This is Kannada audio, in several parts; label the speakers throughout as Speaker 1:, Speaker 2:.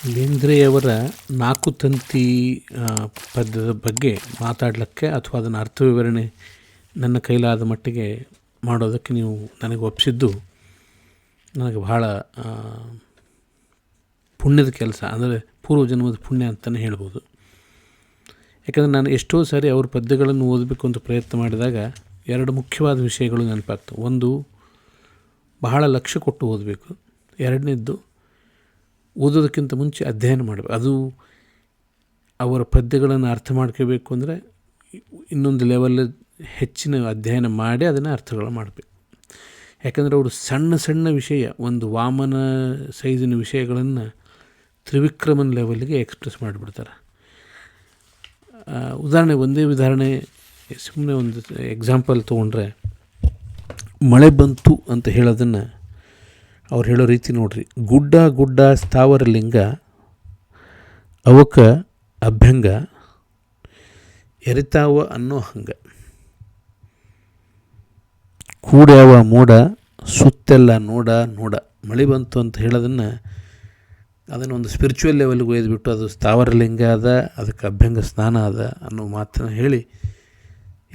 Speaker 1: ಬೇಂದ್ರೆಯವರ ನಾಲ್ಕು ತಂತಿ ಪದ್ಯದ ಬಗ್ಗೆ ಮಾತಾಡಲಿಕ್ಕೆ ಅಥವಾ ಅದನ್ನು ಅರ್ಥ ವಿವರಣೆ ನನ್ನ ಕೈಲಾದ ಮಟ್ಟಿಗೆ ಮಾಡೋದಕ್ಕೆ ನೀವು ನನಗೆ ಒಪ್ಪಿಸಿದ್ದು ನನಗೆ ಭಾಳ ಪುಣ್ಯದ ಕೆಲಸ, ಅಂದರೆ ಪೂರ್ವಜನ್ಮದ ಪುಣ್ಯ ಅಂತಲೇ ಹೇಳ್ಬೋದು. ಯಾಕಂದರೆ ನಾನು ಎಷ್ಟೋ ಸಾರಿ ಅವ್ರ ಪದ್ಯಗಳನ್ನು ಓದಬೇಕು ಅಂತ ಪ್ರಯತ್ನ ಮಾಡಿದಾಗ ಎರಡು ಮುಖ್ಯವಾದ ವಿಷಯಗಳು ನೆನಪಾಗ್ತವೆ. ಒಂದು, ಬಹಳ ಲಕ್ಷ್ಯ ಕೊಟ್ಟು ಓದಬೇಕು. ಎರಡನೇದ್ದು, ಓದೋದಕ್ಕಿಂತ ಮುಂಚೆ ಅಧ್ಯಯನ ಮಾಡಬೇಕು. ಅದು ಅವರ ಪದ್ಯಗಳನ್ನು ಅರ್ಥ ಮಾಡ್ಕೋಬೇಕು ಅಂದರೆ ಇನ್ನೊಂದು ಲೆವೆಲ್ ಹೆಚ್ಚಿನ ಅಧ್ಯಯನ ಮಾಡಿ ಅದನ್ನು ಅರ್ಥಗಳು ಮಾಡಬೇಕು. ಯಾಕಂದರೆ ಅವರು ಸಣ್ಣ ಸಣ್ಣ ವಿಷಯ, ಒಂದು ವಾಮನ ಸೈಜಿನ ವಿಷಯಗಳನ್ನು ತ್ರಿವಿಕ್ರಮನ್ ಲೆವೆಲ್ಗೆ ಎಕ್ಸ್ಪ್ರೆಸ್ ಮಾಡಿಬಿಡ್ತಾರೆ. ಒಂದೇ ಉದಾಹರಣೆ, ಸುಮ್ಮನೆ ಒಂದು ಎಕ್ಸಾಂಪಲ್ ತೊಗೊಂಡ್ರೆ, ಮಳೆ ಬಂತು ಅಂತ ಹೇಳೋದನ್ನು ಅವ್ರು ಹೇಳೋ ರೀತಿ ನೋಡ್ರಿ. ಗುಡ್ಡ ಗುಡ್ಡ ಸ್ಥಾವರಲಿಂಗ ಅವಕ ಅಭ್ಯಂಗ ಎರಿತಾವ ಅನ್ನೋ ಹಂಗೆ, ಕೂಡ್ಯಾವ ಮೋಡ ಸುತ್ತೆಲ್ಲ ನೋಡ ನೋಡ. ಮಳೆ ಬಂತು ಅಂತ ಹೇಳೋದನ್ನು ಅದನ್ನು ಒಂದು ಸ್ಪಿರಿಚುವಲ್ ಲೆವೆಲ್ಗೆ ಒಯ್ದುಬಿಟ್ಟು ಅದು ಸ್ಥಾವರಲಿಂಗ ಅದ, ಅದಕ್ಕೆ ಅಭ್ಯಂಗ ಸ್ನಾನ ಅದ ಅನ್ನೋ ಮಾತನ್ನು ಹೇಳಿ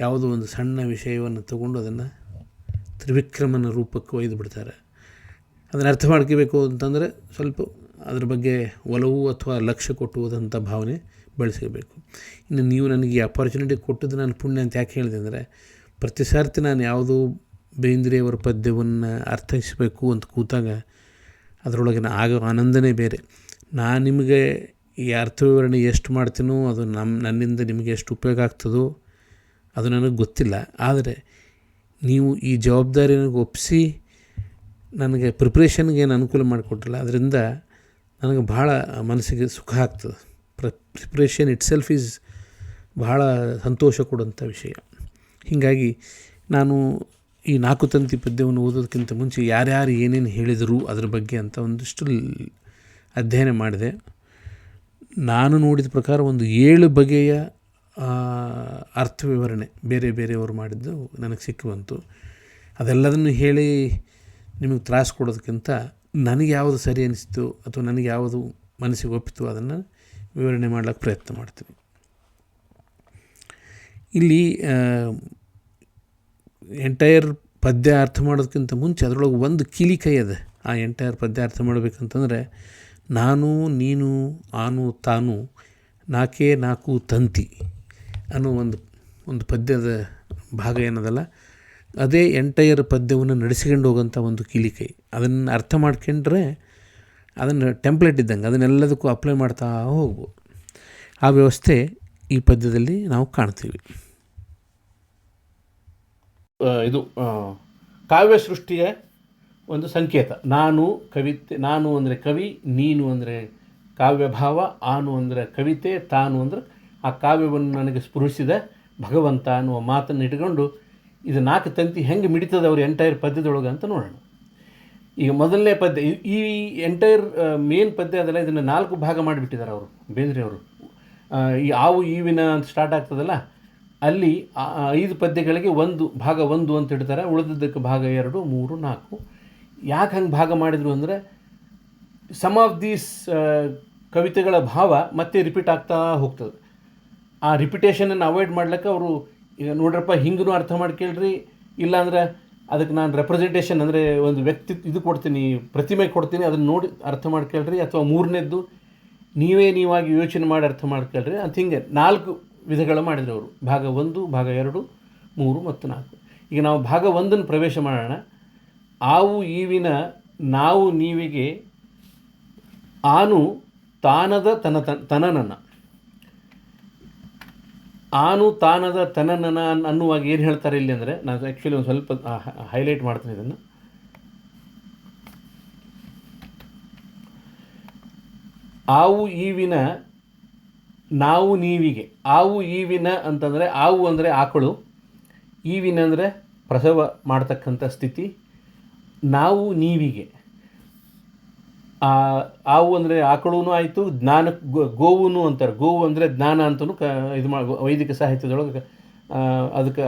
Speaker 1: ಯಾವುದೋ ಒಂದು ಸಣ್ಣ ವಿಷಯವನ್ನು ತಗೊಂಡು ಅದನ್ನು ತ್ರಿವಿಕ್ರಮನ ರೂಪಕ್ಕೆ ಒಯ್ದು ಬಿಡ್ತಾರೆ. ಅದನ್ನು ಅರ್ಥ ಮಾಡ್ಕೋಬೇಕು ಅಂತಂದರೆ ಸ್ವಲ್ಪ ಅದ್ರ ಬಗ್ಗೆ ಒಲವು ಅಥವಾ ಲಕ್ಷ್ಯ ಕೊಟ್ಟುವುದಂಥ ಭಾವನೆ ಬೆಳೆಸಬೇಕು. ಇನ್ನು ನೀವು ನನಗೆ ಈ ಅಪಾರ್ಚುನಿಟಿ ಕೊಟ್ಟದ್ದು ನಾನು ಪುಣ್ಯ ಅಂತ ಯಾಕೆ ಹೇಳಿದೆ ಅಂದರೆ, ಪ್ರತಿ ಸಾರ್ತಿ ನಾನು ಯಾವುದೋ ಬೇಂದ್ರೆಯವರ ಪದ್ಯವನ್ನು ಅರ್ಥೈಸಬೇಕು ಅಂತ ಕೂತಾಗ ಅದರೊಳಗಿನ ಆಗೋ ಆನಂದನೇ ಬೇರೆ. ನಾನು ನಿಮಗೆ ಈ ಅರ್ಥ ವಿವರಣೆ ಎಷ್ಟು ಮಾಡ್ತೀನೋ ಅದು ನನ್ನಿಂದ ನಿಮಗೆ ಎಷ್ಟು ಉಪಯೋಗ ಆಗ್ತದೋ ಅದು ನನಗೆ ಗೊತ್ತಿಲ್ಲ. ಆದರೆ ನೀವು ಈ ಜವಾಬ್ದಾರಿ ನನಗೆ ಒಪ್ಪಿಸಿ ನನಗೆ ಪ್ರಿಪ್ರೇಷನ್ಗೆ ಏನು ಅನುಕೂಲ ಮಾಡಿಕೊಟ್ರಲ್ಲ, ಅದರಿಂದ ನನಗೆ ಭಾಳ ಮನಸ್ಸಿಗೆ ಸುಖ ಆಗ್ತದೆ. ಪ್ರಿಪ್ರೇಷನ್ ಇಟ್ ಸೆಲ್ಫ್ ಈಸ್ ಭಾಳ ಸಂತೋಷ ಕೊಡುವಂಥ ವಿಷಯ. ಹೀಗಾಗಿ ನಾನು ಈ ನಾಲ್ಕು ತಂತಿ ಪದ್ಯವನ್ನು ಓದೋದಕ್ಕಿಂತ ಮುಂಚೆ ಯಾರ್ಯಾರು ಏನೇನು ಹೇಳಿದರು ಅದ್ರ ಬಗ್ಗೆ ಅಂತ ಒಂದಿಷ್ಟು ಅಧ್ಯಯನ ಮಾಡಿದೆ. ನಾನು ನೋಡಿದ ಪ್ರಕಾರ ಒಂದು 7 ಬಗೆಯ ಅರ್ಥ ವಿವರಣೆ ಬೇರೆ ಬೇರೆಯವರು ಮಾಡಿದ್ದು ನನಗೆ ಸಿಕ್ಕುವಂತು. ಅದೆಲ್ಲದನ್ನು ಹೇಳಿ ನಿಮಗೆ ತ್ರಾಸು ಕೊಡೋದಕ್ಕಿಂತ ನನಗೆ ಯಾವುದು ಸರಿ ಅನಿಸ್ತು ಅಥವಾ ನನಗೆ ಯಾವುದು ಮನಸ್ಸಿಗೆ ಒಪ್ಪಿತು ಅದನ್ನು ವಿವರಣೆ ಮಾಡ್ಲಿಕ್ಕೆ ಪ್ರಯತ್ನ ಮಾಡ್ತೀನಿ. ಇಲ್ಲಿ ಎಂಟೈರ್ ಪದ್ಯ ಅರ್ಥ ಮಾಡೋದಕ್ಕಿಂತ ಮುಂಚೆ ಅದರೊಳಗೆ ಒಂದು ಕೀಲಿಕೈ ಅದ. ಆ ಎಂಟೈರ್ ಪದ್ಯ ಅರ್ಥ ಮಾಡಬೇಕಂತಂದರೆ, ನಾನು ನೀನು ಆನು ತಾನು ನಾಲ್ಕೇ ನಾಲ್ಕು ತಂತಿ ಅನ್ನೋ ಒಂದು ಪದ್ಯದ ಭಾಗ ಏನದಲ್ಲ, ಅದೇ ಎಂಟೈರ್ ಪದ್ಯವನ್ನು ನಡೆಸಿಕೊಂಡು ಹೋಗೋಂಥ ಒಂದು ಕೀಲಿಕೈ. ಅದನ್ನು ಅರ್ಥ ಮಾಡ್ಕೊಂಡ್ರೆ ಅದನ್ನು ಟೆಂಪ್ಲೇಟ್ ಇದ್ದಂಗೆ ಅದನ್ನೆಲ್ಲದಕ್ಕೂ ಅಪ್ಲೈ ಮಾಡ್ತಾ ಹೋಗ್ಬೋದು. ಆ ವ್ಯವಸ್ಥೆ ಈ ಪದ್ಯದಲ್ಲಿ ನಾವು ಕಾಣ್ತೀವಿ. ಇದು ಕಾವ್ಯ ಸೃಷ್ಟಿಯ ಒಂದು ಸಂಕೇತ. ನಾನು ಕವಿತೆ, ನಾನು ಅಂದರೆ ಕವಿ, ನೀನು ಅಂದರೆ ಕಾವ್ಯಭಾವ, ಆನು ಅಂದರೆ ಕವಿತೆ, ತಾನು ಅಂದರೆ ಆ ಕಾವ್ಯವನ್ನು ನನಗೆ ಸ್ಪೃಶಿಸಿದ ಭಗವಂತ ಅನ್ನುವ ಮಾತನ್ನು ಇಟ್ಕೊಂಡು ಇದು 4 ತಂತಿ ಹೆಂಗೆ ಮಿಡಿತದೆ ಅವ್ರ ಎಂಟೈರ್ ಪದ್ಯದೊಳಗೆ ಅಂತ ನೋಡೋಣ. ಈಗ ಮೊದಲನೇ ಪದ್ಯ, ಈ ಎಂಟೈರ್ ಮೇನ್ ಪದ್ಯ ಅದಲ್ಲ, ಇದನ್ನು 4 ಭಾಗ ಮಾಡಿಬಿಟ್ಟಿದ್ದಾರೆ ಅವರು, ಬೇಂದ್ರೆಯವರು. ಈ ಆವು ಈವಿನ ಅಂತ ಸ್ಟಾರ್ಟ್ ಆಗ್ತದಲ್ಲ, ಅಲ್ಲಿ 5 ಪದ್ಯಗಳಿಗೆ ಭಾಗ 1 ಅಂತ ಇಡ್ತಾರೆ, ಉಳಿದಿದ್ದಕ್ಕೆ ಭಾಗ 2, 3, 4. ಯಾಕೆ ಹಂಗೆ ಭಾಗ ಮಾಡಿದರು ಅಂದರೆ, ಸಮ್ ಆಫ್ ದೀಸ್ ಕವಿತೆಗಳ ಭಾವ ಮತ್ತೆ ರಿಪೀಟ್ ಆಗ್ತಾ ಹೋಗ್ತದೆ. ಆ ರಿಪಿಟೇಷನನ್ನು ಅವಾಯ್ಡ್ ಮಾಡ್ಲಿಕ್ಕೆ ಅವರು, ಈಗ ನೋಡ್ರಪ್ಪ ಹಿಂಗೂ ಅರ್ಥ ಮಾಡ್ಕೇಳ್ರಿ, ಇಲ್ಲಾಂದ್ರೆ ಅದಕ್ಕೆ ನಾನು ರೆಪ್ರೆಸೆಂಟೇಷನ್ ಅಂದರೆ ಒಂದು ವ್ಯಕ್ತಿ ಇದು ಕೊಡ್ತೀನಿ, ಪ್ರತಿಮೆ ಕೊಡ್ತೀನಿ, ಅದನ್ನು ನೋಡಿ ಅರ್ಥ ಮಾಡ್ಕೇಳ್ರಿ, ಅಥವಾ ಮೂರನೇದ್ದು ನೀವಾಗಿ ಯೋಚನೆ ಮಾಡಿ ಅರ್ಥ ಮಾಡ್ಕೇಳ್ರಿ ಅಂತ. ಹಿಂಗೆ 4 ವಿಧಗಳು ಮಾಡಿದ್ರು ಅವರು. ಭಾಗ 1, ಭಾಗ 2, 3 ಮತ್ತು 4. ಈಗ ನಾವು ಭಾಗ 1 ಪ್ರವೇಶ ಮಾಡೋಣ. ಆವು ಈವಿನ ನಾವು ನೀವಿಗೆ ಆನು ತಾನದ ತನನನ. ಆನು ತಾನದ ತನನನ ಅನ್ನುವಾಗ ಏನು ಹೇಳ್ತಾರೆ ಇಲ್ಲಿ ಅಂದರೆ, ನಾನು ಆ್ಯಕ್ಚುಲಿ ಒಂದು ಸ್ವಲ್ಪ ಹೈಲೈಟ್ ಮಾಡ್ತೀನಿ ಇದನ್ನು. ಆವು ಈವಿನ ನಾವು ನೀವಿಗೆ. ಆವು ಈವಿನ ಅಂತಂದರೆ, ಆವು ಅಂದರೆ ಆಕಳು, ಈವಿನ ಅಂದರೆ ಪ್ರಸವ ಮಾಡ್ತಕ್ಕಂಥ ಸ್ಥಿತಿ, ನಾವು ನೀವಿಗೆ. ಆವು ಅಂದರೆ ಆಕಳೂ ಆಯಿತು, ಜ್ಞಾನ ಗೋವು ಅಂತಾರೆ. ಗೋವು ಅಂದರೆ ಜ್ಞಾನ ಅಂತಲೂ ಇದು ವೈದಿಕ ಸಾಹಿತ್ಯದೊಳಗೆ ಅದಕ್ಕೆ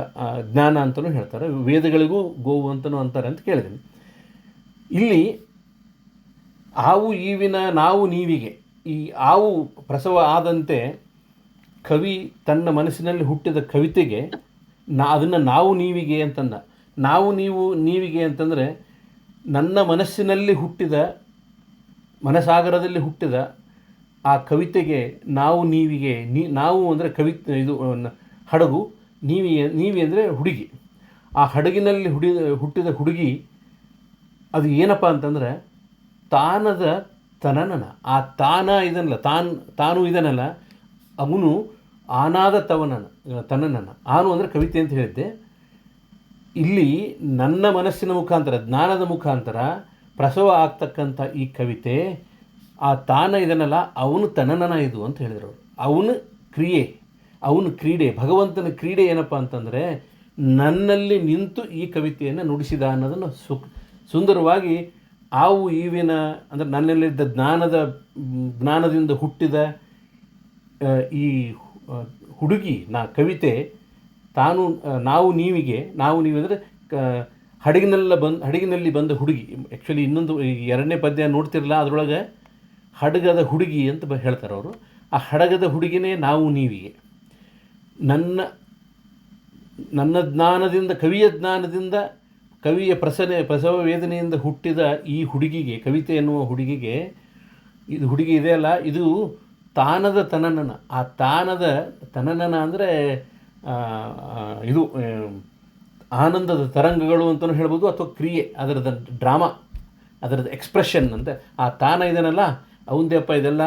Speaker 1: ಜ್ಞಾನ ಅಂತಲೂ ಹೇಳ್ತಾರೆ. ವೇದಗಳಿಗೂ ಗೋವು ಅಂತಲೂ ಅಂತಾರೆ ಅಂತ ಕೇಳಿದ್ದೀನಿ. ಇಲ್ಲಿ ಆವು ಈವಿನ ನಾವು ನೀವಿಗೆ
Speaker 2: ಈ ಆವು ಪ್ರಸವ ಆದಂತೆ ಕವಿ ತನ್ನ ಮನಸ್ಸಿನಲ್ಲಿ ಹುಟ್ಟಿದ ಕವಿತೆಗೆ ಅದನ್ನು ನಾವು ನೀವಿಗೆ ಅಂತಂದ. ನಾವು ನೀವಿಗೆ ಅಂತಂದರೆ ನನ್ನ ಮನಸ್ಸಿನಲ್ಲಿ ಹುಟ್ಟಿದ, ಮನಸಾಗರದಲ್ಲಿ ಹುಟ್ಟಿದ ಆ ಕವಿತೆಗೆ ನಾವು ನೀವಿಗೆ, ನಾವು ಅಂದರೆ ಇದು ಹಡಗು, ನೀವಿ ಅಂದರೆ ಹುಡುಗಿ. ಆ ಹಡಗಿನಲ್ಲಿ ಹುಟ್ಟಿದ ಹುಡುಗಿ ಅದು ಏನಪ್ಪ ಅಂತಂದರೆ ತಾನದ ತನನನ. ಆ ತಾನು ಇದನ್ನಲ್ಲ, ಅವನು ಆನಾದ ತನನನ. ಆನು ಅಂದರೆ ಕವಿತೆ ಅಂತ ಹೇಳಿದ್ದೆ. ಇಲ್ಲಿ ನನ್ನ ಮನಸ್ಸಿನ ಮುಖಾಂತರ, ಜ್ಞಾನದ ಮುಖಾಂತರ ಪ್ರಸವ ಆಗ್ತಕ್ಕಂಥ ಈ ಕವಿತೆ, ಆ ತಾನ ಇದನ್ನಲ್ಲ, ಅವನು ತನನನ ಇದು ಅಂತ ಹೇಳಿದರು ಅವರು. ಅವನು ಕ್ರೀಡೆ, ಭಗವಂತನ ಕ್ರೀಡೆ ಏನಪ್ಪ ಅಂತಂದರೆ ನನ್ನಲ್ಲಿ ನಿಂತು ಈ ಕವಿತೆಯನ್ನು ನುಡಿಸಿದ ಅನ್ನೋದನ್ನು ಸುಂದರವಾಗಿ ಆವು ಈವಿನ ಅಂದರೆ ನನ್ನಲ್ಲಿದ್ದ ಜ್ಞಾನದಿಂದ ಹುಟ್ಟಿದ ಈ ಹುಡುಗಿ ಕವಿತೆ ನಾವು ನೀವಿಗೆ ಅಂದರೆ ಹಡಗಿನಲ್ಲಿ ಬಂದ ಹುಡುಗಿ. ಆ್ಯಕ್ಚುಲಿ ಇನ್ನೊಂದು ಎರಡನೇ ಪದ್ಯ ನೋಡ್ತಿರಲ್ಲ, ಅದರೊಳಗೆ ಹಡಗದ ಹುಡುಗಿ ಅಂತ ಹೇಳ್ತಾರೆ ಅವರು. ಆ ಹಡಗದ ಹುಡುಗಿನೇ ನಾವು ನೀವಿಗೆ. ನನ್ನ ಜ್ಞಾನದಿಂದ, ಕವಿಯ ಜ್ಞಾನದಿಂದ, ಕವಿಯ ಪ್ರಸವ ವೇದನೆಯಿಂದ ಹುಟ್ಟಿದ ಈ ಹುಡುಗಿಗೆ, ಕವಿತೆ ಎನ್ನುವ ಹುಡುಗಿಗೆ, ಇದು ಹುಡುಗಿ ಇದೆಯಲ್ಲ, ಇದು ತಾನದ ತನನನ. ಆ ತಾನದ ತನನನ ಅಂದರೆ ಇದು ಆನಂದದ ತರಂಗಗಳು ಅಂತಲೂ ಹೇಳ್ಬೋದು, ಅಥವಾ ಕ್ರಿಯೆ, ಅದರದ ಡ್ರಾಮಾ, ಅದರದ್ದು ಎಕ್ಸ್ಪ್ರೆಷನ್ ಅಂತ. ಆ ತಾನ ಇದನ್ನಲ್ಲ, ಅವನದೇಪ್ಪ ಇದೆಲ್ಲ,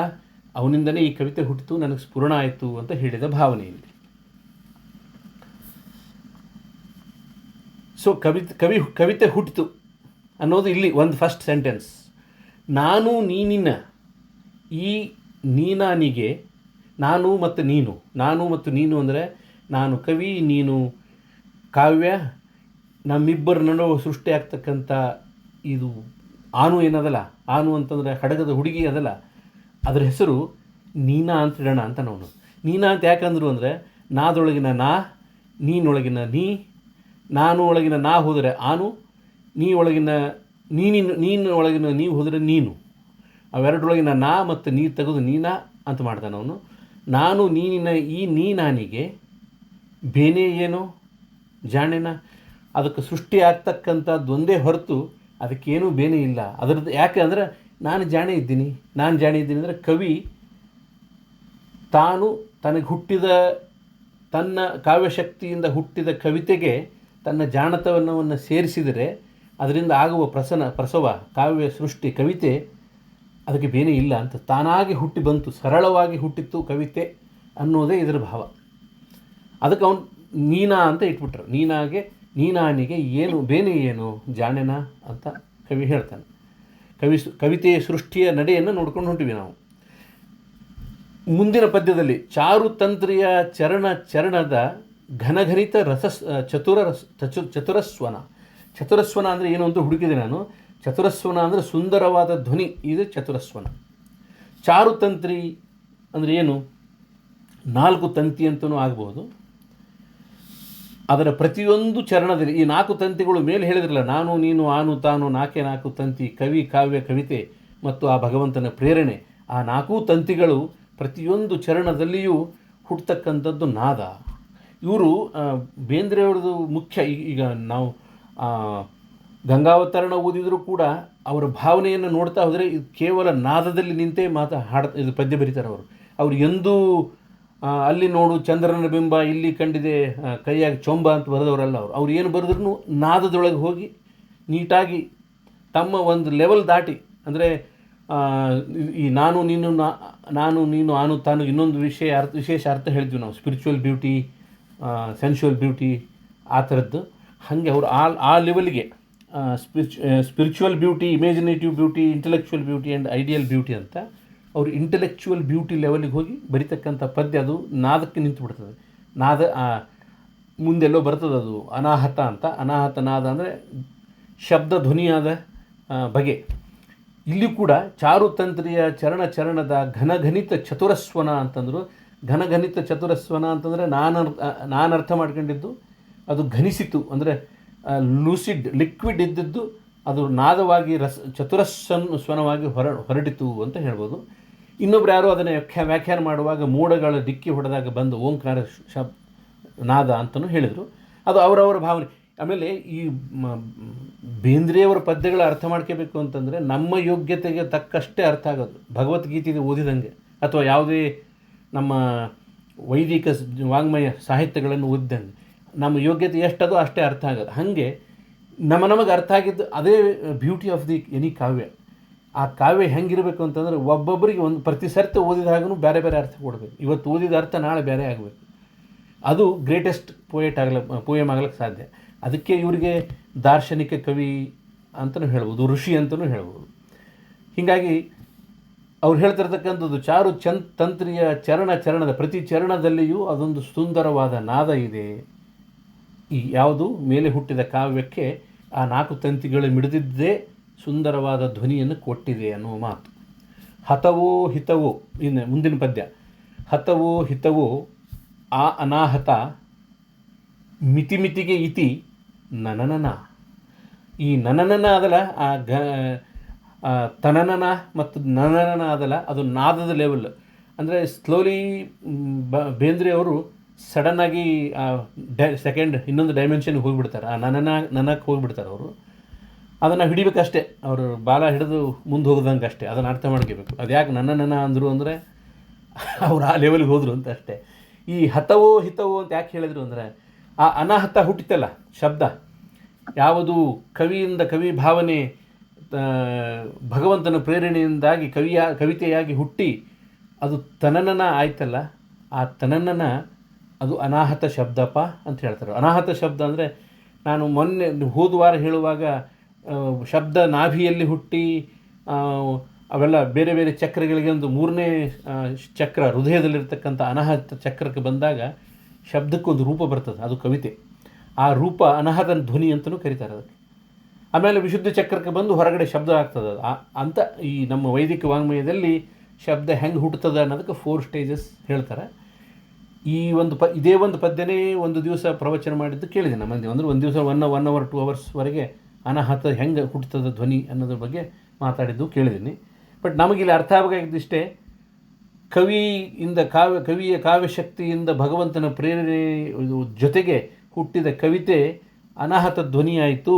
Speaker 2: ಅವನಿಂದನೇ ಈ ಕವಿತೆ ಹುಟ್ಟಿತು, ನನಗೆ ಸ್ಫುರಣ ಆಯಿತು ಅಂತ ಹೇಳಿದ ಭಾವನೆಯಲ್ಲಿ. ಸೊ ಕವಿತೆ ಹುಟ್ಟಿತು ಅನ್ನೋದು ಇಲ್ಲಿ ಒಂದು ಫಸ್ಟ್ ಸೆಂಟೆನ್ಸ್. ನಾನು ನೀನಿನ, ಈ ನೀನಾನಿಗೆ, ನಾನು ಮತ್ತು ನೀನು ಅಂದರೆ ನಾನು ಕವಿ, ನೀನು ಕಾವ್ಯ, ನಮ್ಮಿಬ್ಬರ ನಡುವೆ ಸೃಷ್ಟಿ ಆಗ್ತಕ್ಕಂಥ ಇದು ಆನು ಏನದಲ್ಲ, ಆನು ಅಂತಂದರೆ ಹಡಗದ ಹುಡುಗಿ ಅದಲ್ಲ, ಅದರ ಹೆಸರು ನೀನಾ ಅಂತ ಇಡೋಣ ಅಂತ ನಾವು. ನೀನಾ ಅಂತ ಯಾಕಂದ್ರು ಅಂದರೆ ನಾದೊಳಗಿನ ನೀನೊಳಗಿನ ನಾನು ಒಳಗಿನ ಹೋದರೆ ಆನು, ನೀನು ಒಳಗಿನ ನೀವು ಹೋದರೆ ನೀನು. ಅವೆರಡರೊಳಗಿನ ಮತ್ತು ತೆಗೆದು ನೀನಾ ಅಂತ ಮಾಡ್ತಾನೆ ಅವನು. ನಾನು ನೀನಿನ ಈ ನಾನಿಗೆ ಬೇನೆ ಏನೋ ಜಾಣೆನ. ಅದಕ್ಕೆ ಸೃಷ್ಟಿ ಆಗ್ತಕ್ಕಂಥದ್ದು ಒಂದೇ ಹೊರತು ಅದಕ್ಕೇನೂ ಬೇನೆ ಇಲ್ಲ. ಅದರದ್ದು ಯಾಕೆ ಅಂದರೆ ನಾನು ಜಾಣೆ ಇದ್ದೀನಿ ಅಂದರೆ ಕವಿ ತಾನು ತನಗೆ ಹುಟ್ಟಿದ, ತನ್ನ ಕಾವ್ಯಶಕ್ತಿಯಿಂದ ಹುಟ್ಟಿದ ಕವಿತೆಗೆ ತನ್ನ ಜಾಣತನವನ್ನು ಸೇರಿಸಿದರೆ ಅದರಿಂದ ಆಗುವ ಪ್ರಸವ, ಕಾವ್ಯ ಸೃಷ್ಟಿ, ಕವಿತೆ ಅದಕ್ಕೆ ಬೇನೆ ಇಲ್ಲ ಅಂತ ತಾನಾಗಿ ಹುಟ್ಟಿ ಬಂತು, ಸರಳವಾಗಿ ಹುಟ್ಟಿತ್ತು ಕವಿತೆ ಅನ್ನೋದೇ ಇದರ ಭಾವ. ಅದಕ್ಕೆ ಅವನು ನೀನಾ ಅಂತ ಇಟ್ಬಿಟ್ರು. ನೀನಾನಿಗೆ ಏನು ಬೇನೆ ಏನು ಜಾಣೆನ ಅಂತ ಕವಿ ಹೇಳ್ತಾನೆ. ಕವಿತೆಯ ಸೃಷ್ಟಿಯ ನಡೆಯನ್ನು ನೋಡ್ಕೊಂಡು ಹೊಂಟಿವಿ ನಾವು. ಮುಂದಿನ ಪದ್ಯದಲ್ಲಿ ಚಾರುತಂತ್ರಿಯ ಚರಣದ ಘನಘನಿತ ಚತುರಸ್ವನ ಅಂದರೆ ಏನು ಅಂತ ಹುಡುಕಿದೆ ನಾನು. ಚತುರಸ್ವನ ಅಂದರೆ ಸುಂದರವಾದ ಧ್ವನಿ, ಇದು ಚತುರಸ್ವನ. ಚಾರುತಂತ್ರಿ ಅಂದರೆ ಏನು? 4 ತಂತಿ ಅಂತಲೂ ಆಗ್ಬೋದು. ಅದರ ಪ್ರತಿಯೊಂದು ಚರಣದಲ್ಲಿ ಈ 4 ತಂತಿಗಳು ಮೇಲೆ ಹೇಳಿದ್ರಲ್ಲ, ನಾನು ನೀನು ಆನು ತಾನು, 4 ತಂತಿ, ಕವಿ, ಕಾವ್ಯ, ಕವಿತೆ ಮತ್ತು ಆ ಭಗವಂತನ ಪ್ರೇರಣೆ. ಆ 4 ತಂತಿಗಳು ಪ್ರತಿಯೊಂದು ಚರಣದಲ್ಲಿಯೂ ಹುಟ್ಟತಕ್ಕಂಥದ್ದು ನಾದ. ಇವರು ಬೇಂದ್ರೆಯವ್ರದ್ದು ಮುಖ್ಯ. ಈಗ ನಾವು ಗಂಗಾವತರಣ ಓದಿದರೂ ಕೂಡ ಅವರ ಭಾವನೆಯನ್ನು ನೋಡ್ತಾ ಹೋದರೆ ಇದು ಕೇವಲ ನಾದದಲ್ಲಿ ನಿಂತೇ ಇದು ಪದ್ಯ ಬರೀತಾರೆ ಅವರು ಎಂದೂ ಅಲ್ಲಿ ನೋಡು ಚಂದ್ರನ ಬಿಂಬ ಇಲ್ಲಿ ಕಂಡಿದೆ ಕೈಯಾಗಿ ಚೊಂಬ ಅಂತ ಬರೆದವರಲ್ಲ ಅವ್ರು ಏನು ಬರೆದ್ರೂ ನಾದದೊಳಗೆ ಹೋಗಿ ನೀಟಾಗಿ ತಮ್ಮ ಒಂದು ಲೆವೆಲ್ ದಾಟಿ, ಅಂದರೆ ಈ ನಾನು ನೀನು ಆನು ತಾನು ಇನ್ನೊಂದು ವಿಶೇಷ ಅರ್ಥ ಹೇಳಿದ್ವಿ ನಾವು, ಸ್ಪಿರಿಚುವಲ್ ಬ್ಯೂಟಿ, ಸೆನ್ಶುವಲ್ ಬ್ಯೂಟಿ, ಆ ಥರದ್ದು. ಹಾಗೆ ಅವರು ಆ ಲೆವೆಲ್ಗೆ spiritual beauty, imaginative beauty, intellectual beauty and ideal beauty ಅಂತ ಅವರು ಇಂಟೆಲೆಕ್ಚುವಲ್ ಬ್ಯೂಟಿ ಲೆವೆಲಿಗೆ ಹೋಗಿ ಬರೀತಕ್ಕಂಥ ಪದ್ಯ ಅದು ನಾದಕ್ಕೆ ನಿಂತು ಬಿಡ್ತದೆ. ನಾದ ಮುಂದೆಲ್ಲೋ ಬರ್ತದೆ, ಅದು ಅನಾಹತ ಅಂತ. ಅನಾಹತ ನಾದ ಅಂದರೆ ಶಬ್ದ ಧ್ವನಿಯಾದ ಬಗೆ. ಇಲ್ಲಿ ಕೂಡ ಚಾರುತಂತ್ರಿಯ ಚರಣದ ಘನಘನಿತ ಚತುರಸ್ವನ ಅಂತಂದರು. ಘನಘನಿತ ಚತುರಸ್ವನ ಅಂತಂದರೆ ನಾನು ಅರ್ಥ ಮಾಡ್ಕೊಂಡಿದ್ದು ಅದು ಘನಿಸಿತು ಅಂದರೆ ಲೂಸಿಡ್, ಲಿಕ್ವಿಡ್ ಇದ್ದದ್ದು ಅದು ನಾದವಾಗಿ ಚತುರಸ್ವನವಾಗಿ ಹೊರಟಿತು ಅಂತ ಹೇಳ್ಬೋದು. ಇನ್ನೊಬ್ರು ಯಾರೋ ಅದನ್ನು ವ್ಯಾಖ್ಯಾನ ಮಾಡುವಾಗ ಮೋಡಗಳ ಡಿಕ್ಕಿ ಹೊಡೆದಾಗ ಬಂದು ಓಂಕಾರ ನಾದ ಅಂತಲೂ ಹೇಳಿದರು. ಅದು ಅವರವರ ಭಾವನೆ. ಆಮೇಲೆ ಈ ಬೇಂದ್ರೆಯವರ ಪದ್ಯಗಳ ಅರ್ಥ ಮಾಡ್ಕೋಬೇಕು ಅಂತಂದರೆ ನಮ್ಮ ಯೋಗ್ಯತೆಗೆ ತಕ್ಕಷ್ಟೇ ಅರ್ಥ ಆಗೋದು. ಭಗವದ್ಗೀತೆಗೆ ಓದಿದಂಗೆ ಅಥವಾ ಯಾವುದೇ ನಮ್ಮ ವೈದಿಕ ವಾಂಗ್ಮಯ ಸಾಹಿತ್ಯಗಳನ್ನು ಓದಿದಂಗೆ ನಮ್ಮ ಯೋಗ್ಯತೆ ಎಷ್ಟದೋ ಅಷ್ಟೇ ಅರ್ಥ ಆಗೋದು. ಹಾಗೆ ನಮಗೆ ಅರ್ಥ ಆಗಿದ್ದು ಅದೇ ಬ್ಯೂಟಿ ಆಫ್ ದಿ ಎನಿ ಕಾವ್ಯ. ಆ ಕಾವ್ಯ ಹೆಂಗಿರಬೇಕು ಅಂತಂದರೆ ಒಬ್ಬೊಬ್ಬರಿಗೆ ಒಂದು ಪ್ರತಿ ಸರ್ತಿ ಓದಿದಾಗೂ ಬೇರೆ ಬೇರೆ ಅರ್ಥ ಕೊಡಬೇಕು. ಇವತ್ತು ಓದಿದ ಅರ್ಥ ನಾಳೆ ಬೇರೆ ಆಗಬೇಕು. ಅದು ಗ್ರೇಟೆಸ್ಟ್ ಪೋಯಮ್ ಆಗ್ಲಿಕ್ಕೆ ಸಾಧ್ಯ. ಅದಕ್ಕೆ ಇವರಿಗೆ ದಾರ್ಶನಿಕ ಕವಿ ಅಂತಲೂ ಹೇಳ್ಬೋದು, ಋಷಿ ಅಂತಲೂ ಹೇಳ್ಬೋದು. ಹೀಗಾಗಿ ಅವ್ರು ಹೇಳ್ತಿರ್ತಕ್ಕಂಥದ್ದು ಚಾರು ತಂತ್ರಿಯ ಚರಣದ ಪ್ರತಿ ಚರಣದಲ್ಲಿಯೂ ಅದೊಂದು ಸುಂದರವಾದ ನಾದ ಇದೆ. ಈ ಯಾವುದು ಮೇಲೆ ಹುಟ್ಟಿದ ಕಾವ್ಯಕ್ಕೆ ಆ 4 ತಂತಿಗಳು ಮಿಡಿದಿದ್ದೇ ಸುಂದರವಾದ ಧ್ವನಿಯನ್ನು ಕೊಟ್ಟಿದೆ ಅನ್ನುವ ಮಾತು. ಹತವೋ ಹಿತವೋ, ಇನ್ನು ಮುಂದಿನ ಪದ್ಯ, ಹತವೋ ಹಿತವೋ ಆ ಅನಾಹತ ಮಿತಿಮಿತಿಗೆ ಇತಿ ನನನನ. ಈ ನನನನ ಅದಲ್ಲ, ಆ ತನನನ ಮತ್ತು ನನನನ ಅದಲ್ಲ, ಅದು ನಾದದ ಲೆವೆಲ್. ಅಂದರೆ ಸ್ಲೋಲಿ ಬೇಂದ್ರೆ ಅವರು ಸಡನ್ನಾಗಿ ಸೆಕೆಂಡ್ ಇನ್ನೊಂದು ಡೈಮೆನ್ಷನ್ಗೆ ಹೋಗಿಬಿಡ್ತಾರೆ. ಆ ನನಕ್ಕೆ ಹೋಗಿಬಿಡ್ತಾರೆ ಅವರು. ಅದನ್ನು ಹಿಡಿಬೇಕಷ್ಟೇ, ಅವರು ಬಾಲ ಹಿಡಿದು ಮುಂದೆ ಹೋಗೋದಂಗೆ ಅಷ್ಟೇ. ಅದನ್ನು ಅರ್ಥ ಮಾಡ್ಕೋಬೇಕು. ಅದು ಯಾಕೆ ನನ್ನ ಅಂದರು ಅಂದರೆ ಅವ್ರು ಆ ಲೆವೆಲ್ಗೆ ಹೋದರು ಅಂತ ಅಷ್ಟೇ. ಈ ಹತವೋ ಹಿತವೋ ಅಂತ ಯಾಕೆ ಹೇಳಿದರು ಅಂದರೆ ಆ ಅನಾಹತ ಹುಟ್ಟಿತಲ್ಲ ಶಬ್ದ, ಯಾವುದು ಕವಿಯಿಂದ ಕವಿ ಭಾವನೆ ಭಗವಂತನ ಪ್ರೇರಣೆಯಿಂದಾಗಿ ಕವಿತೆಯಾಗಿ ಹುಟ್ಟಿ ಅದು ತನನನ ಆಯ್ತಲ್ಲ, ಆ ತನನನ ಅದು ಅನಾಹತ ಶಬ್ದಪ್ಪ ಅಂತ ಹೇಳ್ತಾರೆ. ಅನಾಹತ ಶಬ್ದ ಅಂದರೆ ನಾನು ಮೊನ್ನೆ ಹೋದ ವಾರ ಹೇಳುವಾಗ ಶಬ್ದ ನಾಭಿಯಲ್ಲಿ ಹುಟ್ಟಿ ಅವೆಲ್ಲ ಬೇರೆ ಬೇರೆ ಚಕ್ರಗಳಿಗೆ ಒಂದು 3ನೇ ಚಕ್ರ ಹೃದಯದಲ್ಲಿರ್ತಕ್ಕಂಥ ಅನಾಹತ ಚಕ್ರಕ್ಕೆ ಬಂದಾಗ ಶಬ್ದಕ್ಕೊಂದು ರೂಪ ಬರ್ತದೆ, ಅದು ಕವಿತೆ. ಆ ರೂಪ ಅನಾಹತ ಧ್ವನಿ ಅಂತಲೂ ಕರೀತಾರೆ ಅದಕ್ಕೆ. ಆಮೇಲೆ ವಿಶುದ್ಧ ಚಕ್ರಕ್ಕೆ ಬಂದು ಹೊರಗಡೆ ಶಬ್ದ ಆಗ್ತದೆ ಅಂತ ಈ ನಮ್ಮ ವೈದಿಕ ವಾಂಗ್ಮಯದಲ್ಲಿ ಶಬ್ದ ಹೆಂಗೆ ಹುಟ್ಟುತ್ತದೆ ಅನ್ನೋದಕ್ಕೆ 4 ಸ್ಟೇಜಸ್ ಹೇಳ್ತಾರೆ. ಈ ಇದೇ ಒಂದು ಪದ್ಯನೇ ಒಂದು ದಿವಸ ಪ್ರವಚನ ಮಾಡಿದ್ದು ಕೇಳಿದ್ದೀನಿ ಮಂದಿ. ಅಂದರೆ ಒಂದು ದಿವಸ 1 hour 2 hours ಅನಾಹತ ಹೆಂಗೆ ಹುಟ್ಟುತ್ತದೆ ಧ್ವನಿ ಅನ್ನೋದ್ರ ಬಗ್ಗೆ ಮಾತಾಡಿದ್ದು ಕೇಳಿದ್ದೀನಿ. ಬಟ್ ನಮಗಿಲ್ಲಿ ಅರ್ಥ ಆಗಬೇಕಿದ್ದಿಷ್ಟೇ, ಕವಿಯ ಕಾವ್ಯಶಕ್ತಿಯಿಂದ ಭಗವಂತನ ಪ್ರೇರಣೆ ಜೊತೆಗೆ ಹುಟ್ಟಿದ ಕವಿತೆ ಅನಾಹತ ಧ್ವನಿಯಾಯಿತು.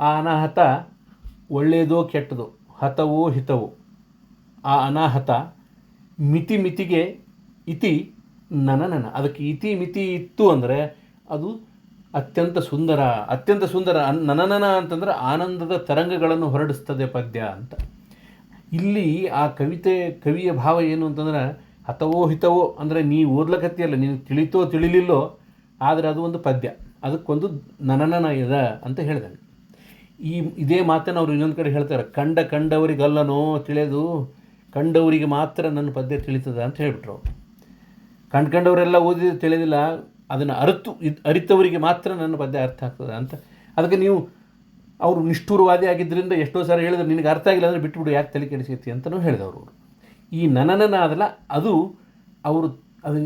Speaker 2: ಆ ಅನಾಹತ ಒಳ್ಳೆಯದೋ ಕೆಟ್ಟದೋ, ಹತವೋ ಹಿತವೋ, ಆ ಅನಾಹತ ಮಿತಿಗೆ ಇತಿ ನನನನ. ಅದಕ್ಕೆ ಇತಿ ಮಿತಿ ಇತ್ತು ಅಂದರೆ ಅದು ಅತ್ಯಂತ ಸುಂದರ ನನನನ ಅಂತಂದರೆ ಆನಂದದ ತರಂಗಗಳನ್ನು ಹೊರಡಿಸ್ತದೆ ಪದ್ಯ ಅಂತ. ಇಲ್ಲಿ ಆ ಕವಿಯ ಭಾವ ಏನು ಅಂತಂದ್ರೆ ಹತವೋ ಹಿತವೋ ಅಂದರೆ ನೀವು ಓದ್ಲಕತ್ತಿಯಲ್ಲ, ನೀನು ತಿಳಿತೋ ತಿಳಿಲಿಲ್ಲೋ, ಆದರೆ ಅದು ಒಂದು ಪದ್ಯ, ಅದಕ್ಕೊಂದು ನನನನ ಇದೆ ಅಂತ ಹೇಳಿದಾನೆ. ಇದೇ ಮಾತನ್ನು ಅವರು ಇನ್ನೊಂದು ಕಡೆ ಹೇಳ್ತಾರೆ, ಕಂಡವರಿಗಲ್ಲನೋ ತಿಳಿಯೋದು, ಕಂಡವರಿಗೆ ಮಾತ್ರ ನನ್ನ ಪದ್ಯ ತಿಳಿತದ ಅಂತ ಹೇಳ್ಬಿಟ್ರು ಅವರು. ಕಂಡವರೆಲ್ಲ ಓದಿದ ತಿಳಿದಿಲ್ಲ, ಅದನ್ನು ಅರಿತವರಿಗೆ ಮಾತ್ರ ನನ್ನ ಪದ್ಯ ಅರ್ಥ ಆಗ್ತದೆ ಅಂತ. ಅದಕ್ಕೆ ನೀವು ಅವರು ನಿಷ್ಠುರವಾದಿ ಆಗಿದ್ದರಿಂದ ಎಷ್ಟೋ ಸಾರಿ ಹೇಳಿದ್ರೆ ನಿನಗೆ ಅರ್ಥ ಆಗಿಲ್ಲ ಅಂದರೆ ಬಿಟ್ಬಿಡು, ಯಾಕೆ ತಲೆ ಕೆಡಿಸೈತಿ ಅಂತಲೂ ಹೇಳಿದವರು. ಈ ನನನನ ಅದಲ್ಲ, ಅದು ಅವರು ಅದು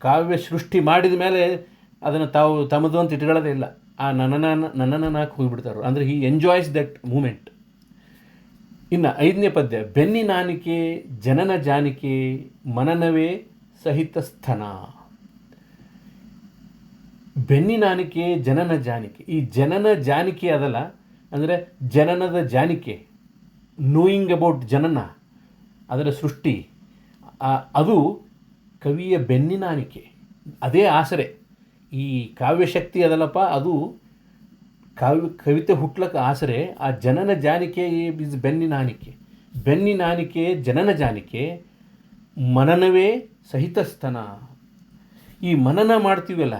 Speaker 2: ಕಾವ್ಯ ಸೃಷ್ಟಿ ಮಾಡಿದ ಮೇಲೆ ಅದನ್ನು ತಾವು ತಮ್ಮದು ಅಂತ ಇಟ್ಕೊಳ್ಳೋದೇ ಇಲ್ಲ. ಆ ನನನನಾಗಿ ಹೋಗಿಬಿಡ್ತಾರೆ. ಅಂದರೆ ಹಿ ಎಂಜಾಯ್ಸ್ ದಟ್ ಮೂಮೆಂಟ್. ಇನ್ನು 5ನೇ ಪದ್ಯ, ಬೆನ್ನಿ ನಾನಿಕೆ ಜನನ ಜಾನಿಕೆ ಮನನವೇ ಸಹಿತ ಸ್ತನ. ಬೆನ್ನಿ ನಾನಿಕೆ ಜನನ ಜಾನಿಕೆ. ಈ ಜನನ ಜಾನಿಕೆ ಅದಲ್ಲ, ಅಂದರೆ ಜನನದ ಜಾನಿಕೆ, ನೋಯಿಂಗ್ ಅಬೌಟ್ ಜನನ, ಅದರ ಸೃಷ್ಟಿ, ಅದು ಕವಿಯ ಬೆನ್ನಿನಾನಿಕೆ, ಅದೇ ಆಸರೆ. ಈ ಕಾವ್ಯಶಕ್ತಿ ಅದಲ್ಲಪ್ಪ, ಅದು ಕವಿತೆ ಹುಟ್ಲಕ್ಕೆ ಆಸರೆ. ಆ ಜನನ ಜಾನಿಕೆ ಈಸ್ ಬೆನ್ನಿನಾನಿಕೆ ಜನನ ಜಾನಿಕೆ ಮನನವೇ ಸಹಿತ ಸ್ತನ. ಈ ಮನನ ಮಾಡ್ತೀವಲ್ಲ,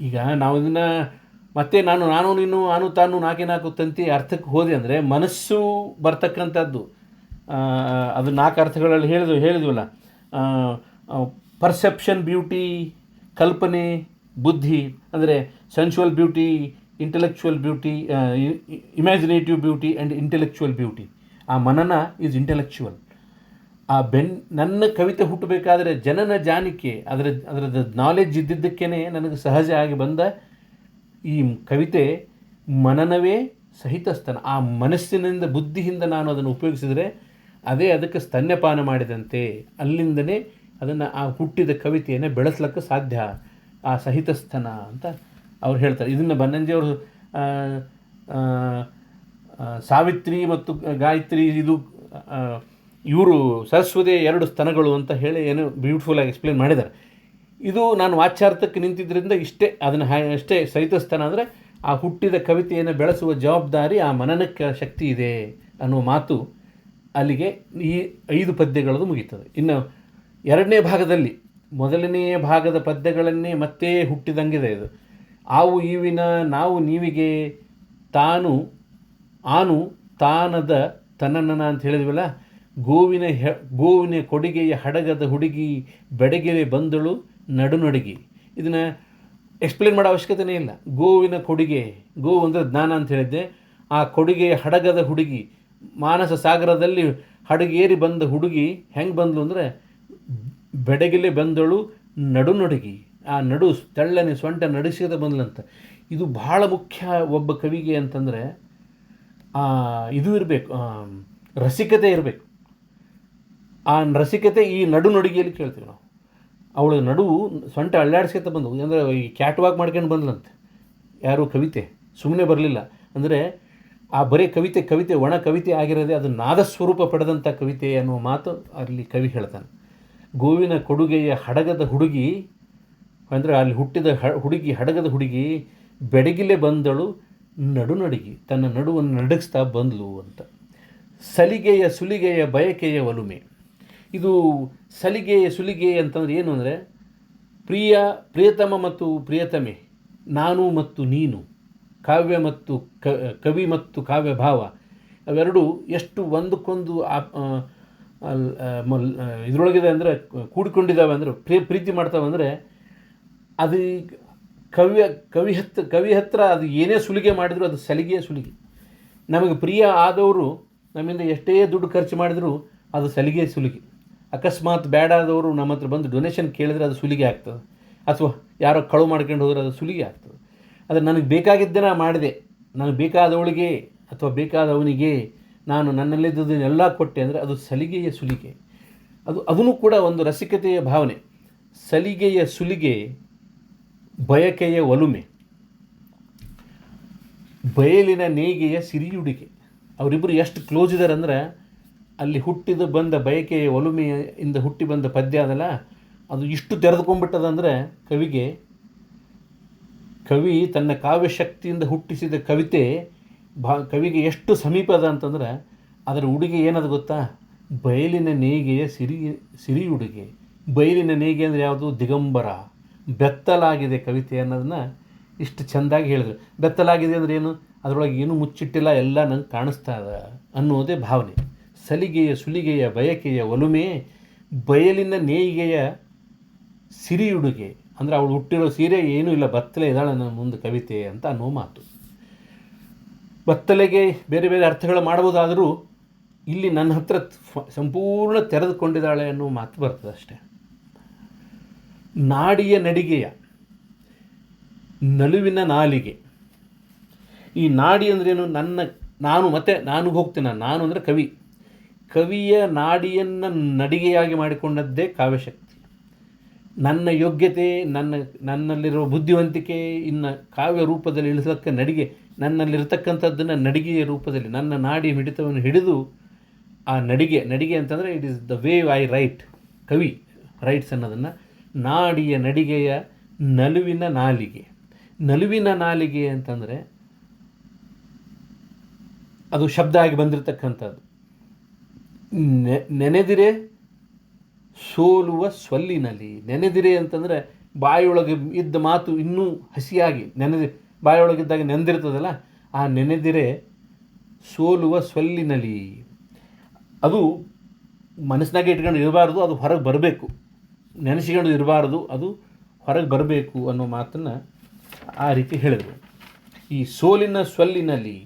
Speaker 2: ಈಗ ನಾವು ಇದನ್ನು ಮತ್ತೆ ನಾನು ನೀನು ಆನು ತಾನು ನಾಲ್ಕು ತಂತಿ ಅರ್ಥಕ್ಕೆ ಹೋದೆ ಅಂದರೆ ಮನಸ್ಸು ಬರ್ತಕ್ಕಂಥದ್ದು. ಅದು 4 ಅರ್ಥಗಳಲ್ಲಿ ಹೇಳಿದ್ವಲ್ಲ, ಪರ್ಸೆಪ್ಷನ್ ಬ್ಯೂಟಿ, ಕಲ್ಪನೆ, ಬುದ್ಧಿ, ಅಂದರೆ sensual beauty, intellectual beauty, imaginative beauty and intellectual beauty. ಆ ಮನನ ಈಸ್ ಇಂಟೆಲೆಕ್ಚುವಲ್. ಆ ನನ್ನ ಕವಿತೆ ಹುಟ್ಟಬೇಕಾದ್ರೆ ಜನನ ಜಾನಿಕೆ, ಅದರದ ನಾಲೆಡ್ಜ್ ಇದ್ದಿದ್ದಕ್ಕೇ ನನಗೆ ಸಹಜ ಆಗಿ ಬಂದ ಈ ಕವಿತೆ ಮನನವೇ ಸಹಿತ ಸ್ತನ. ಆ ಮನಸ್ಸಿನಿಂದ ಬುದ್ಧಿಯಿಂದ ನಾನು ಅದನ್ನು ಉಪಯೋಗಿಸಿದರೆ ಅದೇ ಅದಕ್ಕೆ ಸ್ತನ್ಯಪಾನ ಮಾಡಿದಂತೆ. ಅಲ್ಲಿಂದನೇ ಅದನ್ನು ಆ ಹುಟ್ಟಿದ ಕವಿತೆಯನ್ನು ಬೆಳೆಸ್ಲಿಕ್ಕೆ ಸಾಧ್ಯ, ಆ ಸಹಿತಸ್ಥನ ಅಂತ ಅವ್ರು ಹೇಳ್ತಾರೆ. ಇದನ್ನು ಬನ್ನಂಜಿಯವರು ಸಾವಿತ್ರಿ ಮತ್ತು ಗಾಯತ್ರಿ ಇದು ಇವರು ಸರಸ್ವತಿಯ 2 ಸ್ತನಗಳು ಅಂತ ಹೇಳಿ ಏನು ಬ್ಯೂಟಿಫುಲ್ಲಾಗಿ ಎಕ್ಸ್ಪ್ಲೇನ್ ಮಾಡಿದ್ದಾರೆ. ಇದು ನಾನು ವಾಚ್ಯಾರ್ಥಕ್ಕೆ ನಿಂತಿದ್ದರಿಂದ ಇಷ್ಟೇ, ಅದನ್ನು ಅಷ್ಟೇ ಸಹಿತಸ್ಥನ ಅಂದರೆ ಆ ಹುಟ್ಟಿದ ಕವಿತೆಯನ್ನು ಬೆಳೆಸುವ ಜವಾಬ್ದಾರಿ ಆ ಮನನಕ್ಕೆ ಶಕ್ತಿ ಇದೆ ಅನ್ನುವ ಮಾತು ಅಲ್ಲಿಗೆ ಈ 5 ಪದ್ಯಗಳದು ಮುಗೀತದೆ. ಇನ್ನು 2ನೇ ಭಾಗದಲ್ಲಿ ಮೊದಲನೆಯ ಭಾಗದ ಪದ್ಯಗಳನ್ನೇ ಮತ್ತೆ ಹುಟ್ಟಿದಂಗಿದೆ ಇದು. ಆವು ಈವಿನ ನಾವು ನೀವಿಗೆ ತಾನು ಆನು ತಾನದ ತನ್ನನ ಅಂತ ಹೇಳಿದ್ವಲ್ಲ. ಗೋವಿನ ಕೊಡುಗೆಯ ಹಡಗದ ಹುಡುಗಿ ಬೆಡಗೆರೆ ಬಂದಳು ನಡುನಡುಗಿ. ಇದನ್ನು ಎಕ್ಸ್ಪ್ಲೇನ್ ಮಾಡೋ ಅವಶ್ಯಕತೆಯೇ ಇಲ್ಲ. ಗೋವಿನ ಕೊಡುಗೆ, ಗೋವು ಅಂದರೆ ಜ್ಞಾನ ಅಂತ ಹೇಳಿದ್ದೆ. ಆ ಕೊಡುಗೆಯ ಹಡಗದ ಹುಡುಗಿ, ಮಾನಸ ಸಾಗರದಲ್ಲಿ ಹಡಗೇರಿ ಬಂದ ಹುಡುಗಿ ಹೆಂಗೆ ಬಂದಳು ಅಂದರೆ ಬೆಡಗಿಲೆ ಬಂದಳು ನಡುನಡುಗಿ. ಆ ನಡು ತೆಳ್ಳನೆ ಸೊಂಟ ನಡೆಸಿದ ಬಂದಳಂತ. ಇದು ಭಾಳ ಮುಖ್ಯ ಒಬ್ಬ ಕವಿಗೆ ಅಂತಂದರೆ ಇದು ಇರಬೇಕು, ರಸಿಕತೆ ಇರಬೇಕು. ಆ ರಸಿಕತೆ ಈ ನಡುನಡುಗೆಯಲ್ಲಿ ಕೇಳ್ತೀವಿ ನಾವು. ಅವಳ ನಡುವು ಸೊಂಟ ಅಳ್ಳಾಡಿಸ್ಕೊತ ಬಂದವು ಅಂದರೆ ಈ ಕ್ಯಾಟ್ ವಾಕ್ ಮಾಡ್ಕೊಂಡು ಬಂದ್ಲಂತೆ. ಯಾರು ಕವಿತೆ ಸುಮ್ಮನೆ ಬರಲಿಲ್ಲ ಅಂದರೆ ಆ ಬರೀ ಕವಿತೆ ಒಣ ಕವಿತೆ ಆಗಿರೋದೇ ಅದು ನಾದಸ್ವರೂಪ ಪಡೆದಂಥ ಕವಿತೆ ಅನ್ನುವ ಮಾತು ಅಲ್ಲಿ ಕವಿ ಹೇಳ್ತಾನೆ. ಗೋವಿನ ಕೊಡುಗೆಯ ಹಡಗದ ಹುಡುಗಿ ಅಂದರೆ ಅಲ್ಲಿ ಹುಟ್ಟಿದ ಹುಡುಗಿ, ಹಡಗದ ಹುಡುಗಿ ಬೆಡಗಿಲೆ ಬಂದಳು ನಡುನಡುಗಿ, ತನ್ನ ನಡುವನ್ನು ನಡಗಿಸ್ತಾ ಬಂದ್ಲು ಅಂತ. ಸಲಿಗೆಯ ಸುಲಿಗೆಯ ಬಯಕೆಯ ಒಲುಮೆ. ಇದು ಸುಲಿಗೆ ಅಂತಂದ್ರೆ ಏನು ಅಂದರೆ ಪ್ರಿಯತಮ ಮತ್ತು ಪ್ರಿಯತಮೆ, ನಾನು ಮತ್ತು ನೀನು, ಕಾವ್ಯ ಮತ್ತು ಕವಿ ಮತ್ತು ಕಾವ್ಯ ಭಾವ ಅವೆರಡು ಎಷ್ಟು ಒಂದಕ್ಕೊಂದು ಇದರೊಳಗಿದೆ ಅಂದರೆ ಕೂಡಿಕೊಂಡಿದ್ದಾವೆ ಅಂದರೆ ಪ್ರೀತಿ ಮಾಡ್ತಾವೆ ಅಂದರೆ ಅದು ಕವಿ ಹತ್ರ ಅದು ಏನೇ ಸುಲಿಗೆ ಮಾಡಿದರೂ ಅದು ಸಲಿಗೆಯ ಸುಲಿಗೆ. ನಮಗೆ ಪ್ರಿಯ ಆದವರು ನಮ್ಮಿಂದ ಎಷ್ಟೇ ದುಡ್ಡು ಖರ್ಚು ಮಾಡಿದರೂ ಅದು ಸಲಿಗೆ ಸುಲಿಗೆ. ಅಕಸ್ಮಾತ್ ಬೇಡಾದವರು ನಮ್ಮ ಹತ್ರ ಬಂದು ಡೊನೇಷನ್ ಕೇಳಿದ್ರೆ ಅದು ಸುಲಿಗೆ ಆಗ್ತದೆ, ಅಥವಾ ಯಾರೋ ಕಳು ಮಾಡ್ಕೊಂಡು ಹೋದ್ರೆ ಅದು ಸುಲಿಗೆ ಆಗ್ತದೆ. ಆದರೆ ನನಗೆ ಬೇಕಾಗಿದ್ದೇ ಮಾಡಿದೆ, ನನಗೆ ಬೇಕಾದವಳಿಗೆ ಅಥವಾ ಬೇಕಾದವನಿಗೆ ನಾನು ನನ್ನಲ್ಲಿದ್ದದನ್ನೆಲ್ಲ ಕೊಟ್ಟೆ ಅಂದರೆ ಅದು ಸಲಿಗೆಯ ಸುಲಿಗೆ. ಅದನ್ನು ಕೂಡ ಒಂದು ರಸಿಕತೆಯ ಭಾವನೆ. ಸಲಿಗೆಯ ಸುಲಿಗೆ, ಬಯಕೆಯ ಒಲುಮೆ, ಬಯಲಿನ ನೇಯ್ಗೆಯ ಸಿರಿಯುಡಿಗೆ. ಅವರಿಬ್ಬರು ಎಷ್ಟು ಕ್ಲೋಸ್ ಇದ್ದಾರೆ ಅಂದರೆ ಅಲ್ಲಿ ಹುಟ್ಟಿದ ಬಂದ ಬಯಕೆಯ ಒಲುಮೆಯಿಂದ ಹುಟ್ಟಿ ಬಂದ ಪದ್ಯ ಅದಲ್ಲ, ಅದು ಇಷ್ಟು ತೆರೆದುಕೊಂಡ್ಬಿಟ್ಟದಂದರೆ ಕವಿ ತನ್ನ ಕಾವ್ಯಶಕ್ತಿಯಿಂದ ಹುಟ್ಟಿಸಿದ ಕವಿತೆ ಕವಿಗೆ ಎಷ್ಟು ಸಮೀಪದ ಅಂತಂದರೆ ಅದರ ಉಡುಗೆ ಏನದು ಗೊತ್ತಾ? ಬಯಲಿನ ನೇಯ್ಗೆಯ ಸಿರಿ ಉಡುಗೆ. ಬಯಲಿನ ನೇಯ್ಗೆ ಅಂದರೆ ಯಾವುದು? ದಿಗಂಬರ, ಬೆತ್ತಲಾಗಿದೆ ಕವಿತೆ ಅನ್ನೋದನ್ನು ಇಷ್ಟು ಚೆಂದಾಗಿ ಹೇಳಿದ್ರು. ಬೆತ್ತಲಾಗಿದೆ ಅಂದರೆ ಏನು? ಅದರೊಳಗೆ ಏನೂ ಮುಚ್ಚಿಟ್ಟಿಲ್ಲ, ಎಲ್ಲ ನಂಗೆ ಕಾಣಿಸ್ತಾ ಇದೆ ಅನ್ನೋದೇ ಭಾವನೆ. ಸಲಿಗೆಯ ಸುಲಿಗೆಯ ಬಯಕೆಯ ಒಲುಮೆ, ಬಯಲಿನ ನೇಯ್ಗೆಯ ಸಿರಿಯುಡುಗೆ ಅಂದರೆ ಅವಳು ಹುಟ್ಟಿರೋ ಸೀರೆ ಏನೂ ಇಲ್ಲ, ಬತ್ತಲೆ ಇದ್ದಾಳೆ ನನ್ನ ಮುಂದೆ ಕವಿತೆ ಅಂತ ಅನ್ನೋ ಮಾತು. ಬತ್ತಲೆಗೆ ಬೇರೆ ಬೇರೆ ಅರ್ಥಗಳು ಮಾಡ್ಬೋದಾದರೂ ಇಲ್ಲಿ ನನ್ನ ಹತ್ರ ಸಂಪೂರ್ಣ ತೆರೆದುಕೊಂಡಿದ್ದಾಳೆ ಅನ್ನೋ ಮಾತು ಬರ್ತದೆ ಅಷ್ಟೆ. ನಾಡಿಯ ನಡಿಗೆಯ ನಲುವಿನ ನಾಲಿಗೆ. ಈ ನಾಡಿ ಅಂದ್ರೇನು? ನಾನು ಹೋಗ್ತೇನೆ. ನಾನು ಅಂದರೆ ಕವಿಯ ನಾಡಿಯನ್ನು ನಡಿಗೆಯಾಗಿ ಮಾಡಿಕೊಂಡದ್ದೇ ಕಾವ್ಯಶಕ್ತಿ. ನನ್ನ ಯೋಗ್ಯತೆ, ನನ್ನಲ್ಲಿರುವ ಬುದ್ಧಿವಂತಿಕೆ ಇನ್ನು ಕಾವ್ಯ ರೂಪದಲ್ಲಿ ಇಳಿಸೋಕ್ಕೆ ನನ್ನಲ್ಲಿರ್ತಕ್ಕಂಥದ್ದನ್ನು ನಡಿಗೆಯ ರೂಪದಲ್ಲಿ ನನ್ನ ನಾಡಿ ಮಿಡಿತವನ್ನು ಹಿಡಿದು ಆ ನಡಿಗೆ ಅಂತಂದರೆ it is the way I right. ಕವಿ ರೈಟ್ಸ್ ಅನ್ನೋದನ್ನು ನಾಡಿಯ ನಡಿಗೆಯ ನಲುವಿನ ನಾಲಿಗೆ ಅಂತಂದರೆ ಅದು ಶಬ್ದ ಆಗಿ ಬಂದಿರತಕ್ಕಂಥದ್ದು. ನೆನೆದಿರೆ ಸೋಲುವ ಸೊಲ್ಲಿನಲ್ಲಿ. ನೆನೆದಿರೆ ಅಂತಂದರೆ ಬಾಯಿಯೊಳಗೆ ಇದ್ದ ಮಾತು ಇನ್ನೂ ಹಸಿಯಾಗಿ ಬಾಯಿಯೊಳಗಿದ್ದಾಗ ನೆಂದಿರ್ತದಲ್ಲ, ಆ ನೆನೆದಿರೆ ಸೋಲುವ ಸೊಲ್ಲಿನಲ್ಲಿ. ಅದು ಮನಸ್ಸಿನಾಗೆ ಇಟ್ಕೊಂಡು ಇರಬಾರ್ದು, ಅದು ಹೊರಗೆ ಬರಬೇಕು. ನೆನೆಸಿಕೊಂಡು ಇರಬಾರ್ದು, ಅದು ಹೊರಗೆ ಬರಬೇಕು ಅನ್ನೋ ಮಾತನ್ನು ಆ ರೀತಿ ಹೇಳಿದರು. ಈ ಸೋಲಿನ ಸೊಲ್ಲಿನಲ್ಲಿ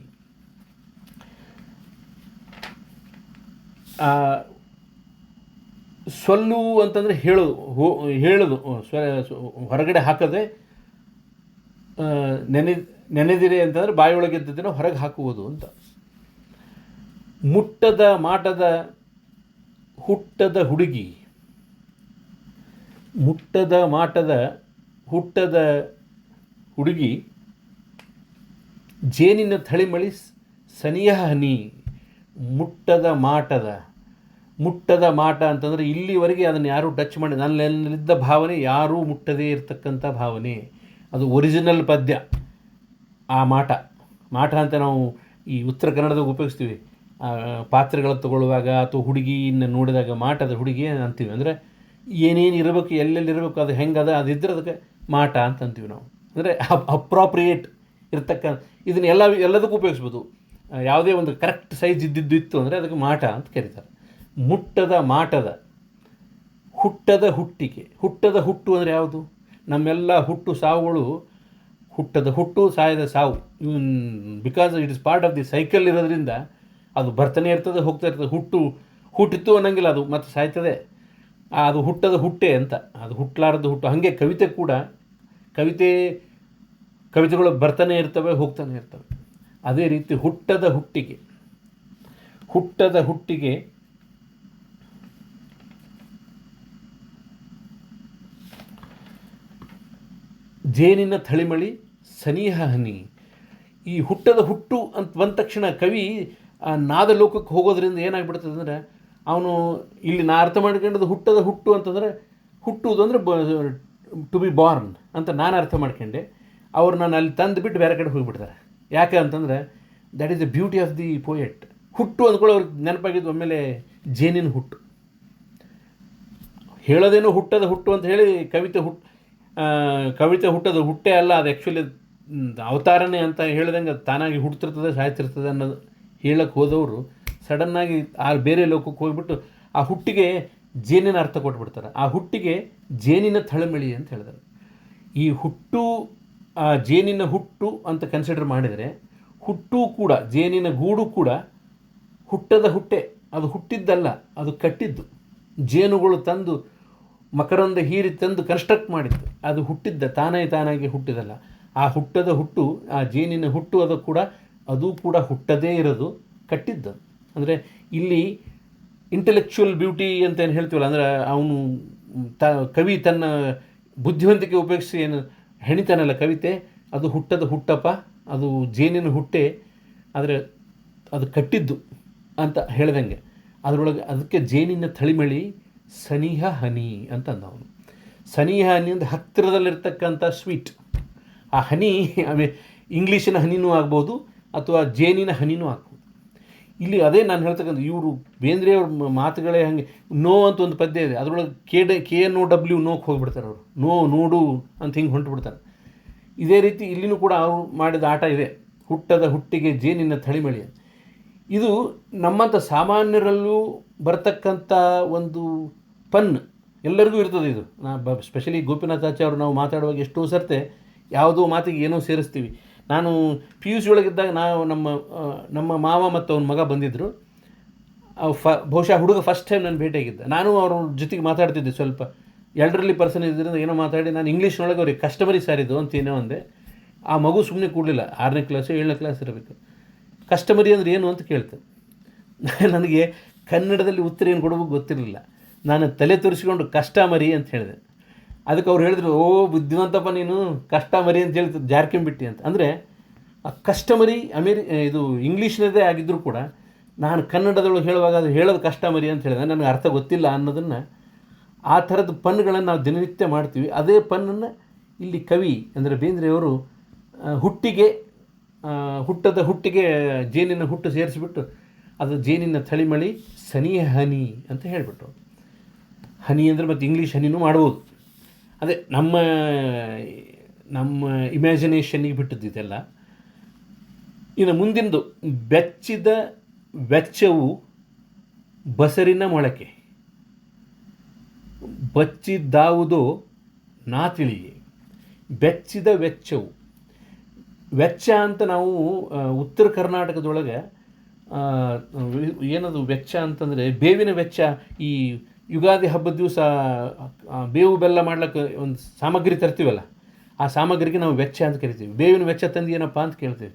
Speaker 2: ಸೊಲ್ಲು ಅಂತಂದರೆ ಹೇಳೋದು ಹೊರಗಡೆ ಹಾಕದೆ, ನೆನೆದಿರೆ ಅಂತಂದರೆ ಬಾಯಿಯೊಳಗಿದ್ದದನ್ನು ಹೊರಗೆ ಹಾಕುವುದು ಅಂತ. ಮುಟ್ಟದ ಮಾಟದ ಹುಟ್ಟದ ಹುಡುಗಿ, ಮುಟ್ಟದ ಮಾಟದ ಹುಟ್ಟದ ಹುಡುಗಿ, ಜೇನಿನ ಥಳಿಮಳಿ ಸನಿಹ ಹನಿ, ಮುಟ್ಟದ ಮಾಟ ಅಂತಂದರೆ ಇಲ್ಲಿವರೆಗೆ ಅದನ್ನು ಯಾರೂ ಟಚ್ ಮಾಡಿ ನನ್ನಲ್ಲಿದ್ದ ಭಾವನೆ ಯಾರೂ ಮುಟ್ಟದೇ ಇರತಕ್ಕಂಥ ಭಾವನೆ. ಅದು ಒರಿಜಿನಲ್ ಪದ್ಯ. ಆ ಮಾಟ ಅಂತ ನಾವು ಈ ಉತ್ತರ ಕನ್ನಡದಾಗ ಉಪಯೋಗಿಸ್ತೀವಿ. ಪಾತ್ರೆಗಳ ತಗೊಳ್ಳುವಾಗ ಅಥವಾ ಹುಡುಗಿಯನ್ನು ನೋಡಿದಾಗ ಮಾಟದ ಹುಡುಗಿ ಅಂತೀವಿ. ಅಂದರೆ ಏನೇನು ಇರಬೇಕು, ಎಲ್ಲೆಲ್ಲಿರಬೇಕು, ಅದು ಹೆಂಗದ ಅದಿದ್ದರೆ ಅದಕ್ಕೆ ಮಾಟ ಅಂತ ಅಂತೀವಿ ನಾವು. ಅಂದರೆ ಅಪ್ರಾಪ್ರಿಯೇಟ್ ಇರ್ತಕ್ಕಂಥ ಇದನ್ನು ಎಲ್ಲದಕ್ಕೂ ಉಪಯೋಗಿಸ್ಬೋದು. ಯಾವುದೇ ಒಂದು ಕರೆಕ್ಟ್ ಸೈಜ್ ಇತ್ತು ಅಂದರೆ ಅದಕ್ಕೆ ಮಾಟ ಅಂತ ಕರೀತಾರೆ. ಮುಟ್ಟದ ಮಾಟದ ಹುಟ್ಟದ ಹುಟ್ಟಿಗೆ. ಹುಟ್ಟದ ಹುಟ್ಟು ಅಂದರೆ ಯಾವುದು? ನಮ್ಮೆಲ್ಲ ಹುಟ್ಟು ಸಾವುಗಳು ಹುಟ್ಟದ ಹುಟ್ಟು, ಸಾಯದ ಸಾವು. Because it is part of the cycle ಇರೋದ್ರಿಂದ ಅದು ಬರ್ತಾನೆ ಇರ್ತದೆ, ಹೋಗ್ತಾ ಇರ್ತದೆ. ಹುಟ್ಟಿತ್ತು ಅನ್ನೋಂಗಿಲ್ಲ, ಅದು ಮತ್ತೆ ಸಾಯ್ತದೆ. ಅದು ಹುಟ್ಟದ ಹುಟ್ಟೆ ಅಂತ, ಅದು ಹುಟ್ಟಲಾರದು ಹುಟ್ಟು. ಹಾಗೆ ಕವಿತೆ ಕೂಡ, ಕವಿತೆಗಳು ಬರ್ತಾನೆ ಇರ್ತವೆ, ಹೋಗ್ತಾನೆ ಇರ್ತವೆ. ಅದೇ ರೀತಿ ಹುಟ್ಟದ ಹುಟ್ಟಿಗೆ ಜೇನಿನ ಥಳಿಮಳಿ ಸನಿಹ ಹನಿ. ಈ ಹುಟ್ಟದ ಹುಟ್ಟು ಅಂತ ಬಂದ ತಕ್ಷಣ ಕವಿ ಆ ನಾದ ಲೋಕಕ್ಕೆ ಹೋಗೋದ್ರಿಂದ ಏನಾಗ್ಬಿಡ್ತದೆ ಅಂದರೆ, ಅವನು ಇಲ್ಲಿ ನಾ ಅರ್ಥ ಮಾಡ್ಕೊಂಡದ್ದು ಹುಟ್ಟದ ಹುಟ್ಟು ಅಂತಂದರೆ, ಹುಟ್ಟುವುದು ಅಂದರೆ ಟು ಬಿ ಬಾರ್ನ್ ಅಂತ ನಾನು ಅರ್ಥ ಮಾಡ್ಕೊಂಡೆ. ಅವ್ರು ನಾನು ಅಲ್ಲಿ ತಂದು ಬಿಟ್ಟು ಬೇರೆ ಕಡೆ ಹೋಗಿಬಿಡ್ತಾರೆ. ಯಾಕೆ ಅಂತಂದರೆ that is the beauty of the poet. ಹುಟ್ಟು ಅಂದ್ಕೊಳ್ಳೋ ಅವ್ರಿಗೆ ನೆನಪಾಗಿದ್ದು ಒಮ್ಮೆಲೆ ಜೇನಿನ ಹುಟ್ಟು. ಹೇಳೋದೇನೋ ಹುಟ್ಟದ ಹುಟ್ಟು ಅಂತ ಹೇಳಿ ಕವಿತೆ ಹುಟ್ಟೋದು ಹುಟ್ಟೇ ಅಲ್ಲ, ಅದು ಆ್ಯಕ್ಚುಲಿ ಅವತಾರನೇ ಅಂತ ಹೇಳಿದಂಗೆ ಅದು ತಾನಾಗಿ ಹುಡ್ತಿರ್ತದೆ, ಸಾಯ್ತಿರ್ತದೆ ಅನ್ನೋದು ಹೇಳಕ್ಕೆ ಹೋದವರು ಸಡನ್ನಾಗಿ ಆ ಬೇರೆ ಲೋಕಕ್ಕೆ ಹೋಗಿಬಿಟ್ಟು ಆ ಹುಟ್ಟಿಗೆ ಜೇನಿನ ಅರ್ಥ ಕೊಟ್ಬಿಡ್ತಾರೆ. ಆ ಹುಟ್ಟಿಗೆ ಜೇನಿನ ಥಳಮಳಿ ಅಂತ ಹೇಳಿದ್ದಾರೆ. ಈ ಹುಟ್ಟು, ಆ ಜೇನಿನ ಹುಟ್ಟು ಅಂತ ಕನ್ಸಿಡರ್ ಮಾಡಿದರೆ, ಹುಟ್ಟು ಕೂಡ, ಜೇನಿನ ಗೂಡು ಕೂಡ ಹುಟ್ಟದ ಹುಟ್ಟೆ. ಅದು ಹುಟ್ಟಿದ್ದಲ್ಲ, ಅದು ಕಟ್ಟಿದ್ದು. ಜೇನುಗಳು ತಂದು ಮಕರಂದ ಹೀರಿ ತಂದು ಕನ್ಸ್ಟ್ರಕ್ಟ್ ಮಾಡಿದ್ದು. ಅದು ಹುಟ್ಟಿದ್ದ, ತಾನಾಗಿ ಹುಟ್ಟಿದಲ್ಲ. ಆ ಹುಟ್ಟದ ಹುಟ್ಟು, ಆ ಜೇನಿನ ಹುಟ್ಟು ಅದು ಕೂಡ ಹುಟ್ಟದೇ ಇರೋದು, ಕಟ್ಟಿದ್ದು. ಅಂದರೆ ಇಲ್ಲಿ ಇಂಟೆಲೆಕ್ಚುವಲ್ ಬ್ಯೂಟಿ ಅಂತ ಏನು ಹೇಳ್ತೀವಲ್ಲ, ಅಂದರೆ ಅವನು ಕವಿ ತನ್ನ ಬುದ್ಧಿವಂತಿಕೆ ಉಪಯೋಗಿಸಿ ಏನು ಹೆಣಿತಾನಲ್ಲ ಕವಿತೆ, ಅದು ಹುಟ್ಟದ ಹುಟ್ಟಪ್ಪ, ಅದು ಜೇನಿನ ಹುಟ್ಟೆ, ಆದರೆ ಅದು ಕಟ್ಟಿದ್ದು ಅಂತ ಹೇಳ್ದಂಗೆ. ಅದರೊಳಗೆ ಅದಕ್ಕೆ ಜೇನಿನ ಥಳಿಮಳಿ ಸನಿಹ ಹನಿ ಅಂತ ಅಂದ ಅವನು. ಸನಿಹ ಹನಿ ಅಂದರೆ ಹತ್ತಿರದಲ್ಲಿರ್ತಕ್ಕಂಥ ಸ್ವೀಟ್. ಆ ಹನಿ ಇಂಗ್ಲೀಷಿನ ಹನಿನೂ ಆಗ್ಬೋದು ಅಥವಾ ಜೇನಿನ ಹನಿನೂ ಆಗ್ಬೋದು. ಇಲ್ಲಿ ಅದೇ ನಾನು ಹೇಳ್ತಕ್ಕಂಥ ಇವರು ಬೇಂದ್ರೆಯವ್ರ ಮಾತುಗಳೇ ಹಾಗೆ. ನೋ ಅಂತ ಒಂದು ಪದ್ಯ ಇದೆ, ಅದರೊಳಗೆ KNOW ನೋಕ್ಕೆ ಹೋಗಿಬಿಡ್ತಾರೆ ಅವರು. ನೋಡು ಅಂತ ಹಿಂಗೆ ಹೊಂಟುಬಿಡ್ತಾರೆ. ಇದೇ ರೀತಿ ಇಲ್ಲಿನೂ ಕೂಡ ಅವರು ಮಾಡಿದ ಆಟ ಇದೆ, ಹುಟ್ಟದ ಹುಟ್ಟಿಗೆ ಜೇನಿನ ಥಳಿಮಳಿ. ಇದು ನಮ್ಮಂಥ ಸಾಮಾನ್ಯರಲ್ಲೂ ಬರ್ತಕ್ಕಂಥ ಒಂದು ಪನ್ ಎಲ್ಲರಿಗೂ ಇರ್ತದೆ. ಇದು ಸ್ಪೆಷಲಿ ಗೋಪಿನಾಥಾಚಾರ್ಯ ಅವರು ನಾವು ಮಾತಾಡುವಾಗ ಎಷ್ಟೋ ಸರ್ತೆ ಯಾವುದೋ ಮಾತಿಗೆ ಏನೋ ಸೇರಿಸ್ತೀವಿ. ನಾನು PUC ಒಳಗಿದ್ದಾಗ ನಮ್ಮ ಮಾವ ಮತ್ತು ಅವನ ಮಗ ಬಂದಿದ್ದರು. ಬಹುಶಃ ಹುಡುಗ ಫಸ್ಟ್ ಟೈಮ್ ನಾನು ಭೇಟಿಯಾಗಿದ್ದೆ. ನಾನು ಅವ್ರ ಜೊತೆಗೆ ಮಾತಾಡ್ತಿದ್ದೆ, ಸ್ವಲ್ಪ ಎಲ್ಡರ್ಲಿ ಪರ್ಸನ್ ಇದ್ದರಿಂದ ಏನೋ ಮಾತಾಡಿ ನಾನು ಇಂಗ್ಲೀಷ್ನೊಳಗೆ ಅವ್ರಿಗೆ ಕಸ್ಟಮರಿ ಸಾರಿದ್ದು ಅಂತ ಏನೋ ಅಂದೆ. ಆ ಮಗು ಸುಮ್ಮನೆ ಕೂಡಲಿಲ್ಲ, 6ನೇ ಕ್ಲಾಸು 7ನೇ ಕ್ಲಾಸ್ ಇರಬೇಕು. ಕಸ್ಟಮರಿ ಅಂದರೆ ಏನು ಅಂತ ಕೇಳ್ತೇನೆ. ನನಗೆ ಕನ್ನಡದಲ್ಲಿ ಉತ್ತರ ಏನು ಕೊಡಬೇಕು ಗೊತ್ತಿರಲಿಲ್ಲ. ನಾನು ತಲೆ ತೋರಿಸ್ಕೊಂಡು ಕಸ್ಟಮರಿ ಅಂತ ಹೇಳಿದೆ. ಅದಕ್ಕೆ ಅವ್ರು ಹೇಳಿದ್ರು, ಓ ಬುದ್ಧಿವಂತಪ್ಪ ನೀನು, ಕಸ್ಟಮರಿ ಅಂತ ಹೇಳ್ತಿದ್ದು ಜಾರ್ಕೊಂಬಿಟ್ಟಿ ಅಂತ. ಅಂದರೆ ಆ ಕಸ್ಟಮರಿ ಇದು ಇಂಗ್ಲೀಷ್ನದೇ ಆಗಿದ್ದರೂ ಕೂಡ ನಾನು ಕನ್ನಡದೊಳಗೆ ಹೇಳುವಾಗ ಅದು ಹೇಳೋದು ಕಸ್ಟಮರಿ ಅಂತ ಹೇಳಿದೆ. ನನಗೆ ಅರ್ಥ ಗೊತ್ತಿಲ್ಲ ಅನ್ನೋದನ್ನು, ಆ ಥರದ ಪನ್ಗಳನ್ನು ನಾವು ದಿನನಿತ್ಯ ಮಾಡ್ತೀವಿ. ಅದೇ ಪನ್ನನ್ನು ಇಲ್ಲಿ ಕವಿ ಅಂದರೆ ಬೇಂದ್ರೆಯವರು ಹುಟ್ಟದ ಹುಟ್ಟಿಗೆ ಜೇನಿನ ಹುಟ್ಟು ಸೇರಿಸಿಬಿಟ್ಟು ಅದು ಜೇನಿನ ಥಳಿಮಳಿ ಸನಿಹ ಹನಿ ಅಂತ ಹೇಳಿಬಿಟ್ರು. ಹನಿ ಅಂದರೆ ಮತ್ತು ಇಂಗ್ಲೀಷ್ ಹನಿನೂ ಮಾಡ್ಬೋದು. ಅದೇ ನಮ್ಮ ಇಮ್ಯಾಜಿನೇಷನ್ನಿಗೆ ಬಿಟ್ಟದ್ದಿದೆಲ್ಲ. ಇನ್ನು ಮುಂದಿಂದು, ಬೆಚ್ಚಿದ ವೆಚ್ಚವು ಬಸರಿನ ಮೊಳಕೆ, ಬಚ್ಚಿದ್ದಾವುದೋ ನಾ ತಿಳಿಯೆ. ಬೆಚ್ಚಿದ ವೆಚ್ಚವು, ವೆಚ್ಚ ಅಂತ ನಾವು ಉತ್ತರ ಕರ್ನಾಟಕದೊಳಗೆ ಏನದು ವೆಚ್ಚ ಅಂತಂದರೆ ಬೇವಿನ ವೆಚ್ಚ. ಈ ಯುಗಾದಿ ಹಬ್ಬದ ದಿವಸ ಬೇವು ಬೆಲ್ಲ ಮಾಡ್ಲಿಕ್ಕೆ ಒಂದು ಸಾಮಗ್ರಿ ತರ್ತೀವಲ್ಲ, ಆ ಸಾಮಗ್ರಿಗೆ ನಾವು ವೆಚ್ಚ ಅಂತ ಕರಿತೀವಿ. ಬೇವಿನ ವೆಚ್ಚ ತಂದು ಏನಪ್ಪ ಅಂತ ಕೇಳ್ತೀವಿ,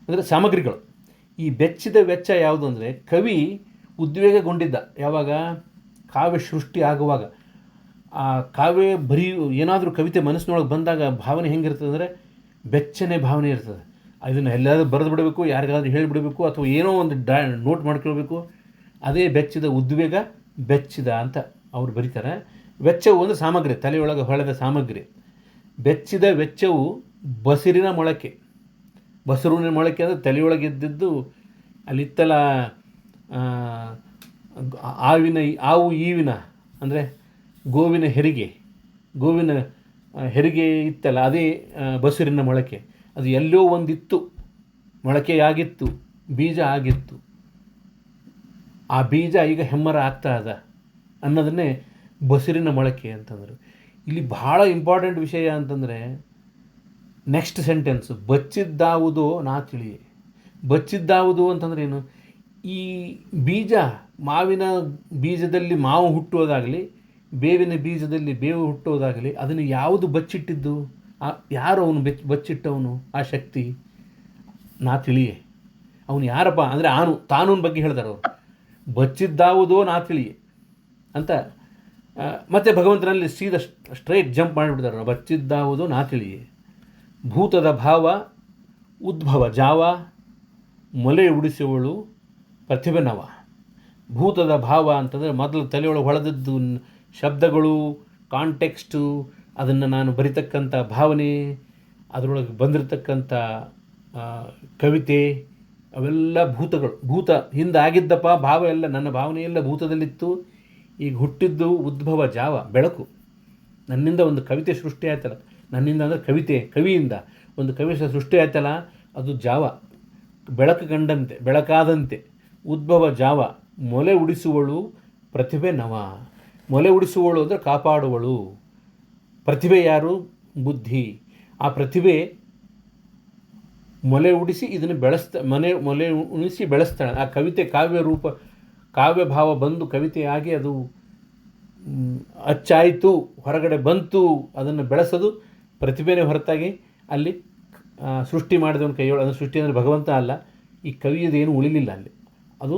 Speaker 2: ಅಂದರೆ ಸಾಮಗ್ರಿಗಳು. ಈ ಬೆಚ್ಚಿದ ವೆಚ್ಚ ಯಾವುದು ಅಂದರೆ, ಕವಿ ಉದ್ವೇಗಗೊಂಡಿದ್ದ. ಯಾವಾಗ? ಕಾವ್ಯ ಸೃಷ್ಟಿ ಆಗುವಾಗ. ಆ ಕಾವ್ಯ ಏನಾದರೂ ಕವಿತೆ ಮನಸ್ಸಿನೊಳಗೆ ಬಂದಾಗ ಭಾವನೆ ಹೆಂಗಿರ್ತದೆ ಅಂದರೆ ಬೆಚ್ಚನೆ ಭಾವನೆ ಇರ್ತದೆ. ಅದನ್ನು ಎಲ್ಲಾದರೂ ಬರೆದು ಬಿಡಬೇಕು, ಯಾರಿಗಾದ್ರೂ ಹೇಳಿಬಿಡಬೇಕು, ಅಥವಾ ಏನೋ ಒಂದು ನೋಟ್ ಮಾಡ್ಕೊಳ್ಬೇಕು. ಅದೇ ಬೆಚ್ಚಿದ ಉದ್ವೇಗ, ಬೆಚ್ಚಿದ ಅಂತ ಅವ್ರು ಬರೀತಾರೆ. ವೆಚ್ಚವು ಒಂದು ಸಾಮಗ್ರಿ, ತಲೆಯೊಳಗೆ ಹೊಳೆದ ಸಾಮಗ್ರಿ. ಬೆಚ್ಚಿದ ವೆಚ್ಚವು ಬಸಿರಿನ ಮೊಳಕೆ. ಬಸರೂರಿನ ಮೊಳಕೆ ಅಂದರೆ ತಲೆಯೊಳಗೆ ಇದ್ದಿದ್ದು ಅಲ್ಲಿತ್ತಲ್ಲ, ಈವಿನ ಅಂದರೆ ಗೋವಿನ ಹೆರಿಗೆ ಇತ್ತಲ್ಲ, ಅದೇ ಬಸರಿನ ಮೊಳಕೆ. ಅದು ಎಲ್ಲೋ ಒಂದಿತ್ತು, ಮೊಳಕೆಯಾಗಿತ್ತು, ಬೀಜ ಆಗಿತ್ತು. ಆ ಬೀಜ ಈಗ ಹೆಮ್ಮರ ಆಗ್ತಾ ಅದ ಅನ್ನೋದನ್ನೇ ಬಸಿರಿನ ಮೊಳಕೆ ಅಂತಂದರು. ಇಲ್ಲಿ ಭಾಳ ಇಂಪಾರ್ಟೆಂಟ್ ವಿಷಯ ಅಂತಂದರೆ ನೆಕ್ಸ್ಟ್ ಸೆಂಟೆನ್ಸು, ಬಚ್ಚಿದ್ದಾವುದೋ ನಾ ತಿಳಿಯೆ. ಬಚ್ಚಿದ್ದಾವುದು ಅಂತಂದ್ರೆ ಏನು? ಈ ಬೀಜ, ಮಾವಿನ ಬೀಜದಲ್ಲಿ ಮಾವು ಹುಟ್ಟುವುದಾಗಲಿ, ಬೇವಿನ ಬೀಜದಲ್ಲಿ ಬೇವು ಹುಟ್ಟುವುದಾಗಲಿ, ಅದನ್ನು ಯಾವುದು ಬಚ್ಚಿಟ್ಟಿದ್ದು? ಯಾರು ಅವನು ಬಚ್ಚಿಟ್ಟವನು? ಆ ಶಕ್ತಿ ನಾ ತಿಳಿಯೆ. ಅವನು ಯಾರಪ್ಪ ಅಂದರೆ ತಾನೂನ ಬಗ್ಗೆ ಹೇಳ್ತಾರೆ ಅವರು. ಬಚ್ಚಿದ್ದಾವುದೋ ನಾ ತಿಳಿಯೆ ಅಂತ ಮತ್ತೆ ಭಗವಂತನಲ್ಲಿ ಸೀದಾ ಸ್ಟ್ರೈಟ್ ಜಂಪ್ ಮಾಡಿಬಿಡ್ತಾರೆ. ಬಚ್ಚಿದ್ದಾವುದೋ ನಾ ತಿಳಿಯೆ. ಭೂತದ ಭಾವ ಉದ್ಭವ ಜಾವ, ಮೊಲೆ ಉಡಿಸುವಳು ಪ್ರತಿಭೆ ನವ. ಭೂತದ ಭಾವ ಅಂತಂದರೆ ಮೊದಲು ತಲೆಯೊಳಗೆ ಹೊಳೆದದ್ದು ಶಬ್ದಗಳು, ಕಾಂಟೆಕ್ಸ್ಟು, ಅದನ್ನು ನಾನು ಬರಿತಕ್ಕಂಥ ಭಾವನೆ, ಅದರೊಳಗೆ ಬಂದಿರತಕ್ಕಂಥ ಕವಿತೆ, ಅವೆಲ್ಲ ಭೂತಗಳು. ಭೂತ ಹಿಂದೆ ಆಗಿದ್ದಪ್ಪ, ಭಾವ ಎಲ್ಲ, ನನ್ನ ಭಾವನೆ ಎಲ್ಲ ಭೂತದಲ್ಲಿತ್ತು. ಈಗ ಹುಟ್ಟಿದ್ದು ಉದ್ಭವ ಜಾವ, ಬೆಳಕು. ನನ್ನಿಂದ ಒಂದು ಕವಿತೆ ಸೃಷ್ಟಿ ಆಯ್ತಲ್ಲ, ನನ್ನಿಂದ ಅಂದರೆ ಕವಿಯಿಂದ ಒಂದು ಕವಿತೆ ಸೃಷ್ಟಿ ಆಯ್ತಲ್ಲ, ಅದು ಜಾವ, ಬೆಳಕು ಕಂಡಂತೆ, ಬೆಳಕಾದಂತೆ. ಉದ್ಭವ ಜಾವ, ಮೊಲೆ ಉಡಿಸುವಳು ಪ್ರತಿಭೆ ನವ. ಮೊಲೆ ಉಡಿಸುವಳು ಅಂದರೆ ಕಾಪಾಡುವಳು. ಪ್ರತಿಭೆ ಯಾರು? ಬುದ್ಧಿ. ಆ ಪ್ರತಿಭೆ ಮೊಲೆ ಉಡಿಸಿ ಇದನ್ನು ಮೊಲೆ ಉಣಿಸಿ ಬೆಳೆಸ್ತಾಳೆ. ಆ ಕವಿತೆ ಕಾವ್ಯ ಭಾವ ಬಂದು ಕವಿತೆಯಾಗಿ ಅದು ಅಚ್ಚಾಯಿತು, ಹೊರಗಡೆ ಬಂತು. ಅದನ್ನು ಬೆಳೆಸೋದು ಪ್ರತಿಭೆನೇ ಹೊರತಾಗಿ ಅಲ್ಲಿ ಸೃಷ್ಟಿ ಮಾಡಿದವನ ಕೈಯೊಳಗೆ. ಅದನ್ನು ಸೃಷ್ಟಿ ಅಂದರೆ ಭಗವಂತ ಅಲ್ಲ, ಈ ಕವಿಯದೇನು ಉಳಿಲಿಲ್ಲ ಅಲ್ಲಿ. ಅದು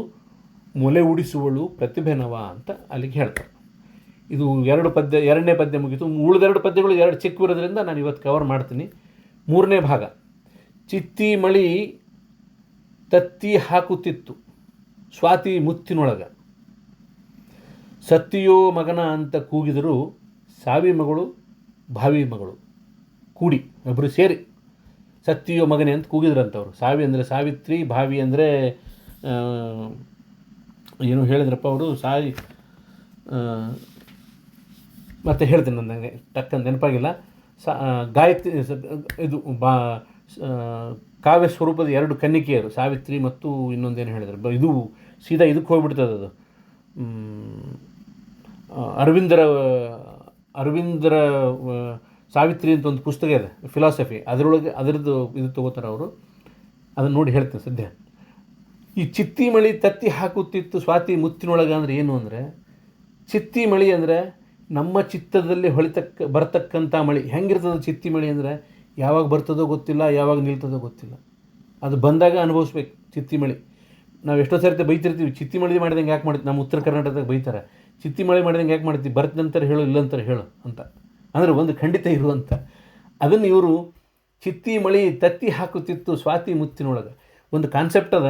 Speaker 2: ಮೊಲೆ ಉಡಿಸುವಳು ಪ್ರತಿಭೆ ನವ ಅಂತ ಅಲ್ಲಿಗೆ ಹೇಳ್ತಾರೆ. ಇದು ಎರಡನೇ ಪದ್ಯ ಮುಗೀತು. ಉಳಿದೆರಡು ಪದ್ಯಗಳು ಚಿಕ್ಕವಿರೋದ್ರಿಂದ ನಾನು ಇವತ್ತು ಕವರ್ ಮಾಡ್ತೀನಿ. ಮೂರನೇ ಭಾಗ. ಚಿತ್ತಿ ಮಳಿ ತತ್ತಿ ಹಾಕುತ್ತಿತ್ತು ಸ್ವಾತಿ ಮುತ್ತಿನೊಳಗ, ಸತ್ತಿಯೋ ಮಗನ ಅಂತ ಕೂಗಿದರು ಸಾವಿ ಮಗಳು ಭಾವಿ ಮಗಳು ಕೂಡಿ, ಒಬ್ಬರು ಸೇರಿ ಸತ್ತಿಯೋ ಮಗನೇ ಅಂತ ಕೂಗಿದ್ರಂಥವ್ರು. ಸಾವಿ ಅಂದರೆ ಸಾವಿತ್ರಿ, ಭಾವಿ ಅಂದರೆ ಏನು ಹೇಳಿದ್ರಪ್ಪ ಅವರು, ಮತ್ತೆ ಹೇಳ್ತೀನಿ, ನನಗೆ ಟಕ್ಕಂತ ನೆನಪಾಗಿಲ್ಲ. ಗಾಯತ್ರಿ, ಇದು ಕಾವ್ಯ ಸ್ವರೂಪದ ಎರಡು ಕನ್ನಿಕೆಯರು, ಸಾವಿತ್ರಿ ಮತ್ತು ಇನ್ನೊಂದೇನು ಹೇಳಿದ್ರು. ಇದು ಸೀದಾ ಇದಕ್ಕೆ ಹೋಗ್ಬಿಡ್ತದೆ. ಅದು ಅರವಿಂದರ ಸಾವಿತ್ರಿ ಅಂತ ಒಂದು ಪುಸ್ತಕ ಇದೆ, ಫಿಲಾಸಫಿ, ಅದರದ್ದು ಇದು ತಗೋತಾರೆ ಅವರು. ಅದನ್ನು ನೋಡಿ ಹೇಳ್ತೀನಿ ಸದ್ಯ. ಈ ಚಿತ್ತಿ ಮಳಿ ತತ್ತಿ ಹಾಕುತ್ತಿತ್ತು ಸ್ವಾತಿ ಮುತ್ತಿನೊಳಗೆ ಅಂದರೆ ಏನು ಅಂದರೆ, ಚಿತ್ತಿ ಮಳಿ ಅಂದರೆ ನಮ್ಮ ಚಿತ್ತದಲ್ಲಿ ಬರ್ತಕ್ಕಂಥ ಮಳಿ. ಹೆಂಗಿರ್ತದೆ ಚಿತ್ತಿ ಮಳಿ ಅಂದರೆ? ಯಾವಾಗ ಬರ್ತದೋ ಗೊತ್ತಿಲ್ಲ, ಯಾವಾಗ ನಿಲ್ತದೋ ಗೊತ್ತಿಲ್ಲ. ಅದು ಬಂದಾಗ ಅನುಭವಿಸ್ಬೇಕು ಚಿತ್ತಿ ಮಳಿ. ನಾವು ಎಷ್ಟೋ ಸರ್ತಿ ಬೈತಿರ್ತೀವಿ, ಚಿತ್ತಿ ಮಳಿ ಮಾಡಿದಂಗೆ ಯಾಕೆ ಮಾಡ್ತೀವಿ. ನಮ್ಮ ಉತ್ತರ ಕರ್ನಾಟಕದಾಗ ಬೈತಾರೆ, ಚಿತ್ತಿ ಮಳಿ ಮಾಡಿದಂಗೆ ಯಾಕೆ ಮಾಡ್ತೀವಿ, ಬರ್ತದಂತಾರೆ ಹೇಳು, ಇಲ್ಲಂತಾರೆ ಹೇಳು ಅಂತ. ಅಂದರೆ ಒಂದು ಖಂಡಿತ ಇರುವಂಥ ಅದನ್ನು ಇವರು ಚಿತ್ತಿ ಮಳಿ ತತ್ತಿ ಹಾಕುತ್ತಿತ್ತು ಸ್ವಾತಿ ಮುತ್ತಿನೊಳಗೆ. ಒಂದು ಕಾನ್ಸೆಪ್ಟ್ ಅದ.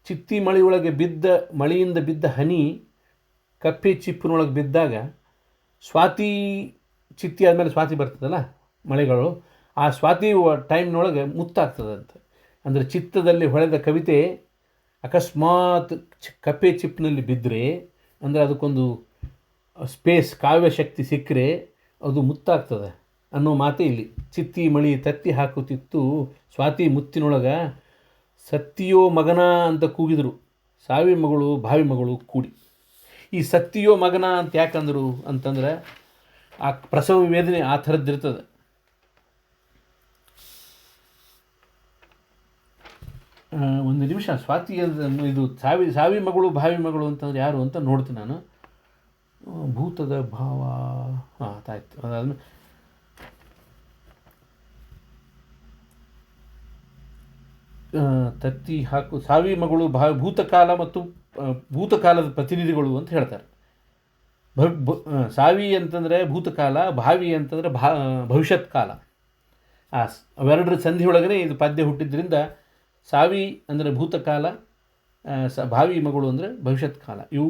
Speaker 2: ಚಿತ್ತಿ ಮಳೆಯಿಂದ ಬಿದ್ದ ಹನಿ ಕಪ್ಪೆ ಚಿಪ್ಪಿನೊಳಗೆ ಬಿದ್ದಾಗ ಸ್ವಾತಿ, ಚಿತ್ತಿ ಆದಮೇಲೆ ಸ್ವಾತಿ ಬರ್ತದಲ್ಲ ಮಳೆಗಳು, ಆ ಸ್ವಾತಿ ಟೈಮ್ನೊಳಗೆ ಮುತ್ತಾಗ್ತದಂತೆ. ಅಂದರೆ ಚಿತ್ತದಲ್ಲಿ ಹೊಳೆದ ಕವಿತೆ ಅಕಸ್ಮಾತ್ ಕಪ್ಪೆ ಚಿಪ್ಪಿನಲ್ಲಿ ಬಿದ್ದರೆ, ಅಂದರೆ ಅದಕ್ಕೊಂದು ಸ್ಪೇಸ್, ಕಾವ್ಯ ಶಕ್ತಿ ಸಿಕ್ಕರೆ ಅದು ಮುತ್ತಾಗ್ತದೆ ಅನ್ನೋ ಮಾತೇ ಇಲ್ಲಿ. ಚಿತ್ತಿ ಮಳಿ ತತ್ತಿ ಹಾಕುತ್ತಿತ್ತು ಸ್ವಾತಿ ಮುತ್ತಿನೊಳಗೆ, ಸತ್ತಿಯೋ ಮಗನ ಅಂತ ಕೂಗಿದರು ಸಾವಿ ಮಗಳು ಭಾವಿ ಮಗಳು ಕೂಡಿ. ಈ ಸತ್ತಿಯೋ ಮಗನ ಅಂತ ಯಾಕಂದರು ಅಂತಂದರೆ, ಆ ಪ್ರಸವ ವೇದನೆ ಆ ಥರದ್ದಿರ್ತದೆ. ಒಂದು ನಿಮಿಷ, ಸ್ವಾತಿ ಇದು ಸಾವಿ ಮಗಳು ಭಾವಿ ಮಗಳು ಅಂತಂದ್ರೆ ಯಾರು ಅಂತ ನೋಡ್ತೀನಿ ನಾನು. ಭೂತದ ಭಾವ, ಆಯ್ತು. ಅದಾದ್ಮೇಲೆ ತತ್ತಿ ಹಾಕು ಸಾವಿ ಮಗಳು ಭೂತಕಾಲ ಮತ್ತು ಭೂತಕಾಲದ ಪ್ರತಿನಿಧಿಗಳು ಅಂತ ಹೇಳ್ತಾರೆ. ಸಾವಿ ಅಂತಂದರೆ ಭೂತಕಾಲ, ಭಾವಿ ಅಂತಂದರೆ ಭವಿಷ್ಯತ್ ಕಾಲ. ಅವೆರಡರ ಸಂಧಿಯೊಳಗನೆ ಇದು ಪದ್ಯ ಹುಟ್ಟಿದ್ರಿಂದ ಸಾವಿ ಅಂದರೆ ಭೂತಕಾಲ, ಭಾವಿ ಮಗಳು ಅಂದರೆ ಭವಿಷ್ಯತ್ ಕಾಲ. ಇವು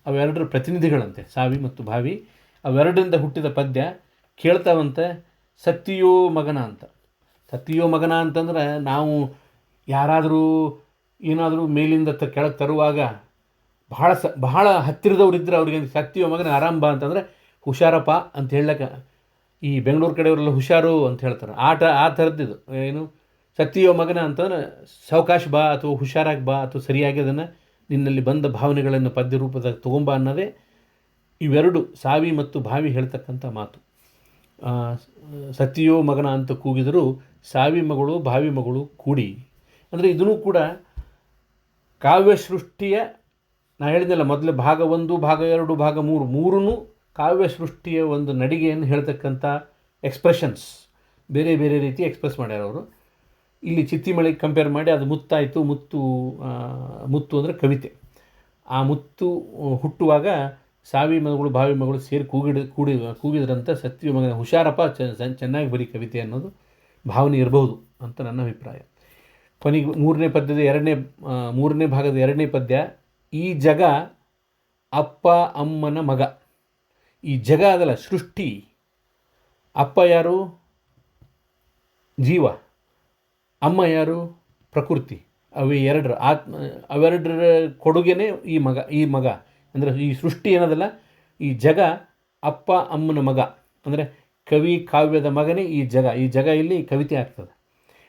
Speaker 2: ಅವೆರಡರ ಪ್ರತಿನಿಧಿಗಳಂತೆ, ಸಾವಿ ಮತ್ತು ಭಾವಿ. ಅವೆರಡರಿಂದ ಹುಟ್ಟಿದ ಪದ್ಯ ಕೇಳ್ತಾವಂತೆ ಸತ್ತಿಯೋ ಮಗನ ಅಂತ. ಸತ್ತಿಯೋ ಮಗನ ಅಂತಂದ್ರೆ ನಾವು ಯಾರಾದರೂ ಏನಾದರೂ ಮೇಲಿಂದ ಕೆಳಗೆ ತರುವಾಗ ಬಹಳ ಹತ್ತಿರದವ್ರಿದ್ದರೆ ಅವ್ರಿಗೆ ಸತ್ತಿಯೋ ಮಗನ ಆರಾಮ ಬಾ ಅಂತಂದರೆ ಹುಷಾರಪ್ಪ ಅಂತ ಹೇಳಕ್ಕೆ ಈ ಬೆಂಗಳೂರು ಕಡೆಯವರೆಲ್ಲ ಹುಷಾರು ಅಂತ ಹೇಳ್ತಾರೆ. ಆ ಥರದ್ದಿದು ಏನು ಸತ್ತಿಯೋ ಮಗನ ಅಂತಂದ್ರೆ ಸಾವಕಾಶ ಬಾ ಅಥವಾ ಹುಷಾರಾಗಿ ಬಾ ಅಥವಾ ಸರಿಯಾಗಿ ಅದನ್ನು ನಿನ್ನಲ್ಲಿ ಬಂದ ಭಾವನೆಗಳನ್ನು ಪದ್ಯ ರೂಪದಾಗ ತೊಗೊಂಬ ಅನ್ನೋದೇ ಇವೆರಡು ಸಾವಿ ಮತ್ತು ಭಾವಿ ಹೇಳ್ತಕ್ಕಂಥ ಮಾತು. ಸತ್ತಿಯೋ ಮಗನ ಅಂತ ಕೂಗಿದರೂ ಸಾವಿ ಮಗಳು ಭಾವಿ ಮಗಳು ಕೂಡಿ ಅಂದರೆ ಇದೂ ಕೂಡ ಕಾವ್ಯ ಸೃಷ್ಟಿಯ, ನಾ ಹೇಳಿದ್ನಲ್ಲ ಮೊದಲು ಭಾಗ 1, ಭಾಗ 2, ಭಾಗ 3 ಮೂರೂ ಕಾವ್ಯ ಸೃಷ್ಟಿಯ ಒಂದು ನಡಿಗೆಯನ್ನು ಹೇಳ್ತಕ್ಕಂಥ ಎಕ್ಸ್ಪ್ರೆಷನ್ಸ್ ಬೇರೆ ಬೇರೆ ರೀತಿ ಎಕ್ಸ್ಪ್ರೆಸ್ ಮಾಡ್ಯಾರ ಅವರು. ಇಲ್ಲಿ ಚಿತ್ತಿಮಳೆಗೆ ಕಂಪೇರ್ ಮಾಡಿ ಅದು ಮುತ್ತಾಯಿತು. ಮುತ್ತು ಅಂದರೆ ಕವಿತೆ. ಆ ಮುತ್ತು ಹುಟ್ಟುವಾಗ ಸಾವಿ ಮಗಳು ಭಾವಿ ಮಗಳು ಸೇರಿ ಕೂಗಿದ್ರಂತ ಸತ್ಯ ಮಗನ ಹುಷಾರಪ್ಪ, ಚೆನ್ನಾಗಿ ಬರೀ ಕವಿತೆ ಅನ್ನೋದು ಭಾವನೆ ಇರಬಹುದು ಅಂತ ನನ್ನ ಅಭಿಪ್ರಾಯ. ಕೊನೆಗೆ ಮೂರನೇ ಭಾಗದ ಎರಡನೇ ಪದ್ಯ, ಈ ಜಗ ಅಪ್ಪ ಅಮ್ಮನ ಮಗ. ಈ ಜಗ ಅದಲ್ಲ ಸೃಷ್ಟಿ. ಅಪ್ಪ ಯಾರು? ಜೀವ. ಅಮ್ಮ ಯಾರು? ಪ್ರಕೃತಿ. ಅವೆರಡರ ಕೊಡುಗೆನೇ ಈ ಮಗ ಅಂದರೆ ಈ ಸೃಷ್ಟಿ ಏನದಲ್ಲ, ಈ ಜಗ ಅಪ್ಪ ಅಮ್ಮನ ಮಗ ಅಂದರೆ ಕವಿ ಕಾವ್ಯದ ಮಗನೇ ಈ ಜಗ ಇಲ್ಲಿ ಕವಿತೆ ಆಗ್ತದೆ.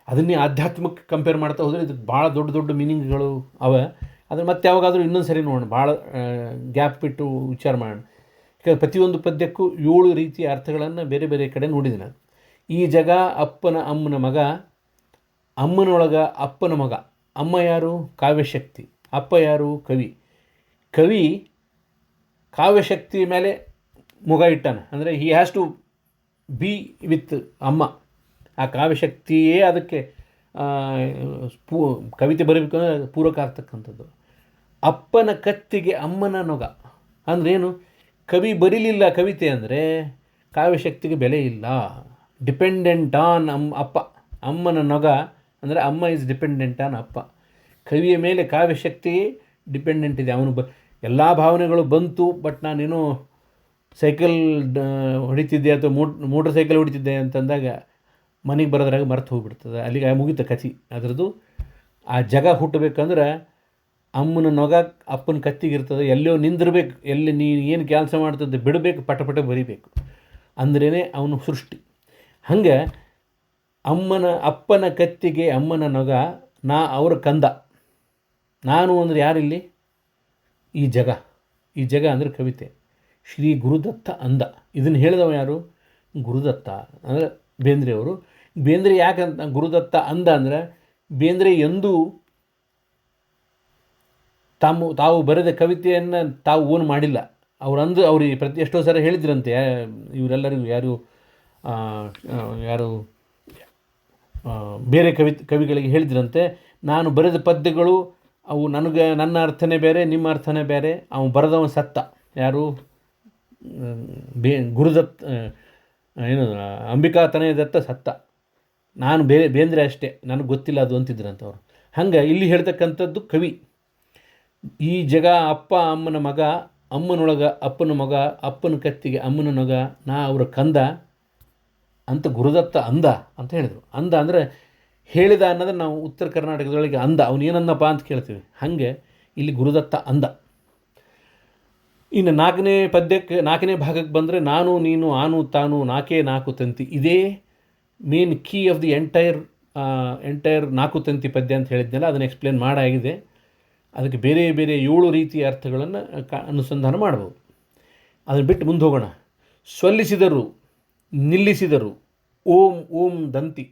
Speaker 2: ಅದನ್ನೇ ಆಧ್ಯಾತ್ಮಕ್ಕೆ ಕಂಪೇರ್ ಮಾಡ್ತಾ ಹೋದರೆ ಇದಕ್ಕೆ ಭಾಳ ದೊಡ್ಡ ದೊಡ್ಡ ಮೀನಿಂಗ್ಗಳು ಅವೆ. ಅದನ್ನು ಮತ್ತೆ ಯಾವಾಗಾದರೂ ಇನ್ನೊಂದು ಸರಿ ನೋಡೋಣ, ಭಾಳ ಗ್ಯಾಪ್ ಬಿಟ್ಟು ವಿಚಾರ ಮಾಡೋಣ. ಯಾಕಂದರೆ ಪ್ರತಿಯೊಂದು ಪದ್ಯಕ್ಕೂ 7 ರೀತಿಯ ಅರ್ಥಗಳನ್ನು ಬೇರೆ ಬೇರೆ ಕಡೆ ನೋಡಿದ್ದೀನಿ ನಾನು. ಈ ಜಗ ಅಪ್ಪನ ಅಮ್ಮನ ಮಗ, ಅಮ್ಮನೊಳಗ ಅಪ್ಪನ ಮಗ. ಅಮ್ಮ ಯಾರು? ಕಾವ್ಯಶಕ್ತಿ. ಅಪ್ಪ ಯಾರು? ಕವಿ ಕಾವ್ಯಶಕ್ತಿ ಮೇಲೆ ಮೊಗ ಇಟ್ಟಾನೆ. ಅಂದರೆ he has to be with ಅಮ್ಮ. ಆ ಕಾವ್ಯಶಕ್ತಿಯೇ ಅದಕ್ಕೆ ಕವಿತೆ ಬರೀಬೇಕಂದ್ರೆ ಪೂರಕ ಆಗ್ತಕ್ಕಂಥದ್ದು. ಅಪ್ಪನ ಕತ್ತಿಗೆ ಅಮ್ಮನ ನೊಗ ಅಂದ್ರೇನು? ಕವಿ ಬರೀಲಿಲ್ಲ ಕವಿತೆ ಅಂದರೆ ಕಾವ್ಯಶಕ್ತಿಗೆ ಬೆಲೆ ಇಲ್ಲ. ಡಿಪೆಂಡೆಂಟ್ ಆನ್ ಅಪ್ಪ. ಅಮ್ಮನ ನೊಗ ಅಂದರೆ ಅಮ್ಮ ಈಸ್ ಡಿಪೆಂಡೆಂಟ್ ಆನ್ ಅಪ್ಪ. ಕವಿಯ ಮೇಲೆ ಕಾವ್ಯಶಕ್ತಿ ಡಿಪೆಂಡೆಂಟ್ ಇದೆ. ಅವನು ಎಲ್ಲ ಭಾವನೆಗಳು ಬಂತು, ಬಟ್ ನಾನೇನೋ ಸೈಕಲ್ ಹೊಡಿತಿದ್ದೆ ಅಥವಾ ಮೋಟ್ರ್ ಸೈಕಲ್ ಹೊಡಿತಿದ್ದೆ ಅಂತಂದಾಗ ಮನೆಗೆ ಬರೋದ್ರಾಗ ಮರ್ತು ಹೋಗ್ಬಿಡ್ತದೆ. ಅಲ್ಲಿಗೆ ಮುಗಿತ ಕಥೆ ಅದರದ್ದು. ಆ ಜಗ ಹುಟ್ಟಬೇಕಂದ್ರೆ ಅಮ್ಮನ ನೊಗ ಅಪ್ಪನ ಕತ್ತಿಗಿರ್ತದೆ. ಎಲ್ಲೋ ನಿಂದಿರ್ಬೇಕು, ಎಲ್ಲಿ ನೀನು ಏನು ಕೆಲಸ ಮಾಡ್ತದೆ ಬಿಡಬೇಕು, ಪಟ ಬರಿಬೇಕು ಅಂದ್ರೇ ಅವನು ಸೃಷ್ಟಿ. ಹಂಗೆ ಅಪ್ಪನ ಕತ್ತಿಗೆ ಅಮ್ಮನ ನೊಗ, ಅವರ ಕಂದ. ನಾನು ಅಂದರೆ ಯಾರಿಲ್ಲಿ? ಈ ಜಗ ಅಂದರೆ ಕವಿತೆ. ಶ್ರೀ ಗುರುದತ್ತ ಅಂದ. ಇದನ್ನು ಹೇಳಿದವ ಯಾರು? ಗುರುದತ್ತ ಅಂದರೆ ಬೇಂದ್ರೆಯವರು. ಬೇಂದ್ರೆ ಯಾಕಂತ ಗುರುದತ್ತ ಅಂದ ಅಂದರೆ ಬೇಂದ್ರೆ ಎಂದೂ ತಾವು ಬರೆದ ಕವಿತೆಯನ್ನು ತಾವು ಓನ್ ಮಾಡಿಲ್ಲ. ಅವ್ರಿಗೆ ಎಷ್ಟೋ ಸಲ ಹೇಳಿದ್ರಂತೆ ಇವರೆಲ್ಲರಿಗೂ, ಯಾರು ಬೇರೆ ಕವಿಗಳಿಗೆ ಹೇಳಿದ್ರಂತೆ, ನಾನು ಬರೆದ ಪದ್ಯಗಳು ಅವು ನನ್ನ ಅರ್ಥನೇ ಬೇರೆ, ನಿಮ್ಮ ಅರ್ಥನೇ ಬೇರೆ. ಅವನು ಬರೆದವ ಸತ್ತ. ಯಾರು? ಗುರುದತ್ತ ಅಂಬಿಕಾ ತನಯ ದತ್ತ ಸತ್ತ. ನಾನು ಬೇಂದ್ರೆ ಅಷ್ಟೇ, ನನಗೆ ಗೊತ್ತಿಲ್ಲ ಅದು ಅಂತಿದ್ರಂತ ಅವರು. ಹಂಗೆ ಇಲ್ಲಿ ಹೇಳ್ತಕ್ಕಂಥದ್ದು ಕವಿ. ಈ ಜಗ ಅಪ್ಪ ಅಮ್ಮನ ಮಗ, ಅಮ್ಮನೊಳಗ ಅಪ್ಪನ ಮಗ, ಅಪ್ಪನ ಕತ್ತಿಗೆ ಅಮ್ಮನ ನೊಗ, ಅವರ ಕಂದ ಅಂತ ಗುರುದತ್ತ ಅಂದ ಅಂತ ಹೇಳಿದರು. ಅಂದ ಅಂದರೆ ಹೇಳಿದ ಅನ್ನೋದನ್ನು ನಾವು ಉತ್ತರ ಕರ್ನಾಟಕದೊಳಗೆ ಅಂದ, ಅವನು ಏನನ್ನಪ್ಪ ಅಂತ ಕೇಳ್ತೀವಿ. ಹಾಗೆ ಇಲ್ಲಿ ಗುರುದತ್ತ ಅಂದ. ಇನ್ನು ನಾಲ್ಕನೇ ಭಾಗಕ್ಕೆ ಬಂದರೆ, ನಾನು ನೀನು ಆನು ತಾನು ನಾಲ್ಕೇ 4 ತಂತಿ. ಇದೇ main key of the entire 4 ತಂತಿ ಪದ್ಯ ಅಂತ ಹೇಳಿದ್ನಲ್ಲ, ಅದನ್ನು ಎಕ್ಸ್ಪ್ಲೇನ್ ಮಾಡಾಗಿದೆ. ಅದಕ್ಕೆ ಬೇರೆ ಬೇರೆ 7 ರೀತಿಯ ಅರ್ಥಗಳನ್ನು ಅನುಸಂಧಾನ ಮಾಡ್ಬೋದು. ಅದನ್ನು ಬಿಟ್ಟು ಮುಂದೆ ಹೋಗೋಣ. ಸ್ವಲ್ಲಿಸಿದರು, ನಿಲ್ಲಿಸಿದರು, ಓಂ ಓಂ ದಂತಿ,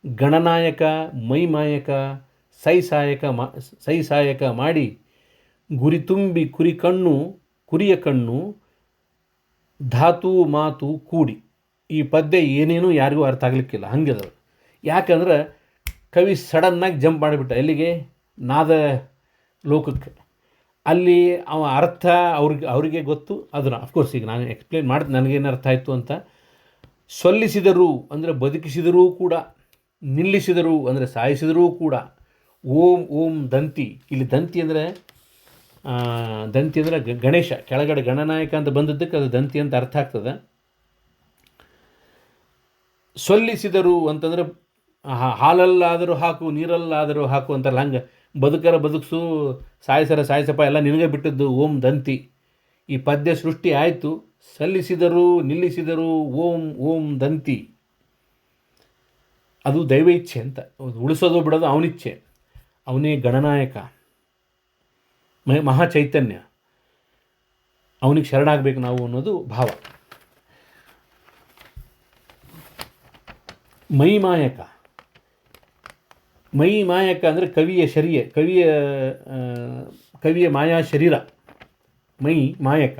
Speaker 2: ಗಣನಾಯಕ, ಮೈಮಾಯಕ, ಸೈಸಾಯಕ ಮಾಡಿ, ಗುರಿ ತುಂಬಿ ಕುರಿಯ ಕಣ್ಣು, ಧಾತು ಮಾತು ಕೂಡಿ. ಈ ಪದ್ಯ ಏನೇನೂ ಯಾರಿಗೂ ಅರ್ಥ ಆಗಲಿಕ್ಕಿಲ್ಲ, ಹಂಗೆ ಅದು. ಯಾಕಂದ್ರೆ ಕವಿ ಸಡನ್ನಾಗಿ ಜಂಪ್ ಮಾಡಿಬಿಟ್ಟ ಎಲ್ಲಿಗೆ, ನಾದ ಲೋಕಕ್ಕೆ. ಅಲ್ಲಿ ಅವ ಅರ್ಥ ಅವರಿಗೆ ಗೊತ್ತು. ಅದನ್ನು ಅಫ್ಕೋರ್ಸ್ ಈಗ ನಾನು ಎಕ್ಸ್ಪ್ಲೇನ್ ಮಾಡಿದೆ ನನಗೇನು ಅರ್ಥ ಆಯಿತು ಅಂತ. ಸೊಲ್ಲಿಸಿದರು ಅಂದರೆ ಬದುಕಿಸಿದರೂ ಕೂಡ, ನಿಲ್ಲಿಸಿದರು ಅಂದರೆ ಸಾಯಿಸಿದರೂ ಕೂಡ, ಓಂ ಓಂ ದಂತಿ. ಇಲ್ಲಿ ದಂತಿ ಅಂದರೆ ಗಣೇಶ, ಕೆಳಗಡೆ ಗಣನಾಯಕ ಅಂತ ಬಂದದ್ದಕ್ಕೆ ಅದು ದಂತಿ ಅಂತ ಅರ್ಥ ಆಗ್ತದೆ. ಸೊಲ್ಲಿಸಿದರು ಅಂತಂದರೆ ಹಾಲಲ್ಲಾದರೂ ಹಾಕು, ನೀರಲ್ಲಾದರೂ ಹಾಕು ಅಂತಾರಲ್ಲ, ಹಂಗೆ ಬದುಕರ ಬದುಕಿಸು, ಸಾಯಿಸಪ್ಪ ಎಲ್ಲ ನಿನಗೆ ಬಿಟ್ಟದ್ದು ಓಂ ದಂತಿ. ಈ ಪದ್ಯ ಸೃಷ್ಟಿ ಆಯಿತು. ಸಲ್ಲಿಸಿದರು, ನಿಲ್ಲಿಸಿದರು, ಓಂ ಓಂ ದಂತಿ. ಅದು ದೈವ ಇಚ್ಛೆ ಅಂತ, ಉಳಿಸೋದು ಬಿಡೋದು ಅವನಿಚ್ಛೆ. ಅವನೇ ಗಣನಾಯಕ, ಮಹಾ ಚೈತನ್ಯ. ಅವನಿಗೆ ಶರಣಾಗಬೇಕು ನಾವು ಅನ್ನೋದು ಭಾವ. ಮೈಮಾಯಕ ಅಂದರೆ ಕವಿಯ ಮಾಯಾ ಶರೀರ. ಮೈ ಮಾಯಕ.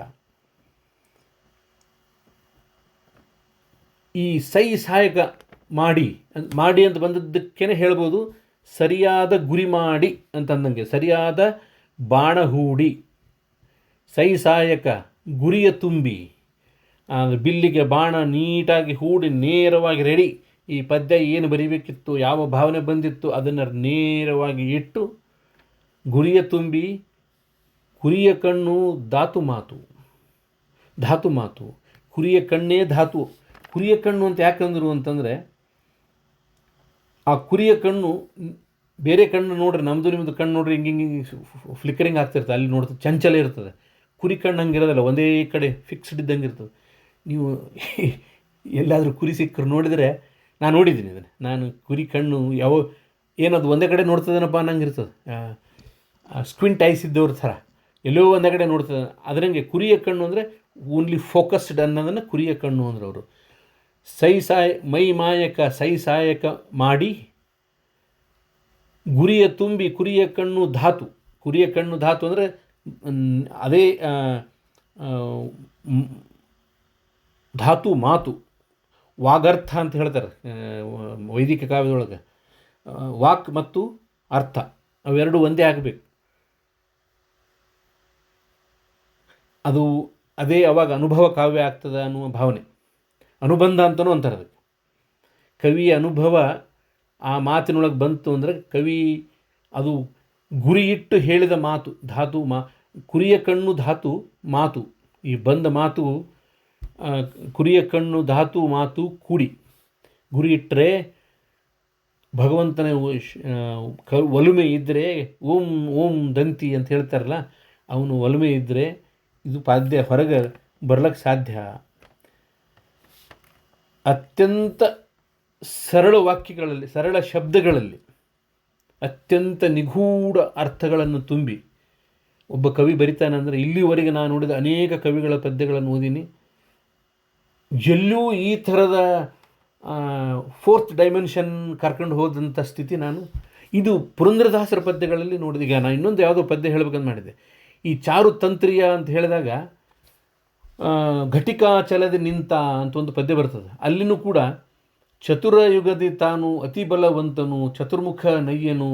Speaker 2: ಈ ಸಹಾಯಕ ಮಾಡಿ ಅಂತ ಬಂದದ್ದಕ್ಕೇ ಹೇಳ್ಬೋದು, ಸರಿಯಾದ ಗುರಿ ಮಾಡಿ ಅಂತಂದಂಗೆ, ಸರಿಯಾದ ಬಾಣ ಹೂಡಿ. ಸಹಾಯಕ ಗುರಿಯ ತುಂಬಿ, ಬಿಲ್ಲಿಗೆ ಬಾಣ ನೀಟಾಗಿ ಹೂಡಿ ನೇರವಾಗಿ ರೆಡಿ. ಈ ಪದ್ಯ ಏನು ಬರೀಬೇಕಿತ್ತು, ಯಾವ ಭಾವನೆ ಬಂದಿತ್ತು ಅದನ್ನು ನೇರವಾಗಿ ಇಟ್ಟು, ಗುರಿಯ ತುಂಬಿ, ಕುರಿಯ ಕಣ್ಣು ಧಾತು ಮಾತು, ಕುರಿಯ ಕಣ್ಣೇ ಧಾತು. ಕುರಿಯ ಕಣ್ಣು ಅಂತ ಯಾಕಂದ್ರು ಅಂತಂದರೆ, ಆ ಕುರಿಯ ಕಣ್ಣು ಬೇರೆ ಕಣ್ಣು ನೋಡ್ರಿ, ನಮ್ಮದು ನಿಮ್ಮದು ಕಣ್ಣು ನೋಡ್ರಿ ಹಿಂಗೆ ಫ್ಲಿಕ್ಕರಿಂಗ್ ಆಗ್ತಿರ್ತದೆ, ಅಲ್ಲಿ ನೋಡ್ತದೆ ಚಂಚಲ ಇರ್ತದೆ. ಕುರಿ ಕಣ್ಣು ಹಂಗಿರೋದಲ್ಲ, ಒಂದೇ ಕಡೆ ಫಿಕ್ಸ್ಡ್ ಇದ್ದಂಗೆ ಇರ್ತದೆ. ನೀವು ಎಲ್ಲಾದರೂ ಕುರಿ ಸಿಕ್ಕರು ನೋಡಿದರೆ, ನಾನು ನೋಡಿದ್ದೀನಿ ಅದನ್ನು, ನಾನು ಕುರಿ ಕಣ್ಣು ಏನದು ಒಂದೇ ಕಡೆ ನೋಡ್ತದೇನಪ್ಪ ಅನ್ನಂಗೆ ಇರ್ತದೆ. ಸ್ಕ್ವಿಂಟ್ ಐಸ್ ಇದ್ದವ್ರ ಥರ ಎಲ್ಲೋ ಒಂದೇ ಕಡೆ ನೋಡ್ತದೆ. ಅದರಂಗೆ ಕುರಿಯ ಕಣ್ಣು ಅಂದರೆ ಓನ್ಲಿ ಫೋಕಸ್ಡ್ ಅನ್ನೋದನ್ನು ಕುರಿಯ ಕಣ್ಣು ಅಂದ್ರೆ ಅವರು. ಮೈ ಮಾಯಕ ಸಹಾಯಕ ಮಾಡಿ, ಗುರಿಯ ತುಂಬಿ, ಕುರಿಯ ಕಣ್ಣು ಧಾತು. ಕುರಿಯ ಕಣ್ಣು ಧಾತು ಅಂದರೆ ಅದೇ ಧಾತು ಮಾತು, ವಾಗರ್ಥ ಅಂತ ಹೇಳ್ತಾರೆ ವೈದಿಕ ಕಾವ್ಯದೊಳಗೆ. ವಾಕ್ ಮತ್ತು ಅರ್ಥ ಅವೆರಡು ಒಂದೇ ಆಗಬೇಕು. ಅದೇ ಅವಾಗ ಅನುಭವ ಕಾವ್ಯ ಆಗ್ತದೆ ಅನ್ನುವ ಭಾವನೆ. ಅನುಬಂಧ ಅಂತಲೂ ಅಂತಾರೆ ಅದಕ್ಕೆ. ಕವಿಯ ಅನುಭವ ಆ ಮಾತಿನೊಳಗೆ ಬಂತು ಅಂದರೆ ಕವಿ ಅದು ಗುರಿ ಇಟ್ಟು ಹೇಳಿದ ಮಾತು. ಧಾತು ಕುರಿಯ ಕಣ್ಣು ಧಾತು ಮಾತು. ಈ ಬಂದ ಮಾತು ಕುರಿಯ ಕಣ್ಣು ಧಾತು ಮಾತು ಕೂಡಿ ಗುರಿ ಇಟ್ಟರೆ, ಭಗವಂತನ ಒಲುಮೆ ಇದ್ದರೆ, ಓಂ ಓಂ ದಂತಿ ಅಂತ ಹೇಳ್ತಾರಲ್ಲ, ಅವನು ಒಲುಮೆ ಇದ್ದರೆ ಇದು ಪಾದ್ಯ ಹೊರಗೆ ಬರ್ಲಿಕ್ಕೆ ಸಾಧ್ಯ. ಅತ್ಯಂತ ಸರಳ ವಾಕ್ಯಗಳಲ್ಲಿ, ಸರಳ ಶಬ್ದಗಳಲ್ಲಿ ಅತ್ಯಂತ ನಿಗೂಢ ಅರ್ಥಗಳನ್ನು ತುಂಬಿ ಒಬ್ಬ ಕವಿ ಬರಿತಾನಂದರೆ, ಇಲ್ಲಿವರೆಗೆ ನಾನು ನೋಡಿದ ಅನೇಕ ಕವಿಗಳ ಪದ್ಯಗಳನ್ನು ಓದೀನಿ, ಎಲ್ಲೂ ಈ ಥರದ ಫೋರ್ತ್ ಡೈಮೆನ್ಷನ್ ಕರ್ಕೊಂಡು ಹೋದಂಥ ಸ್ಥಿತಿ ಇದು ಪುರಂದರದಾಸರ ಪದ್ಯಗಳಲ್ಲಿ ನೋಡಿದೆ. ಈಗ ನಾನು ಇನ್ನೊಂದು ಯಾವುದೋ ಪದ್ಯ ಹೇಳಬೇಕಂತ ಮಾಡಿದೆ. ಈ ಚಾರು ತಂತ್ರಿಯ ಅಂತ ಹೇಳಿದಾಗ ಘಟಿಕಾಚಲದೆ ನಿಂತ ಅಂತ ಒಂದು ಪದ್ಯ ಬರ್ತದೆ. ಅಲ್ಲಿನೂ ಕೂಡ ಚತುರ ಯುಗದಿ ತಾನು ಅತಿ ಬಲವಂತನು, ಚತುರ್ಮುಖ ನಯ್ಯನು,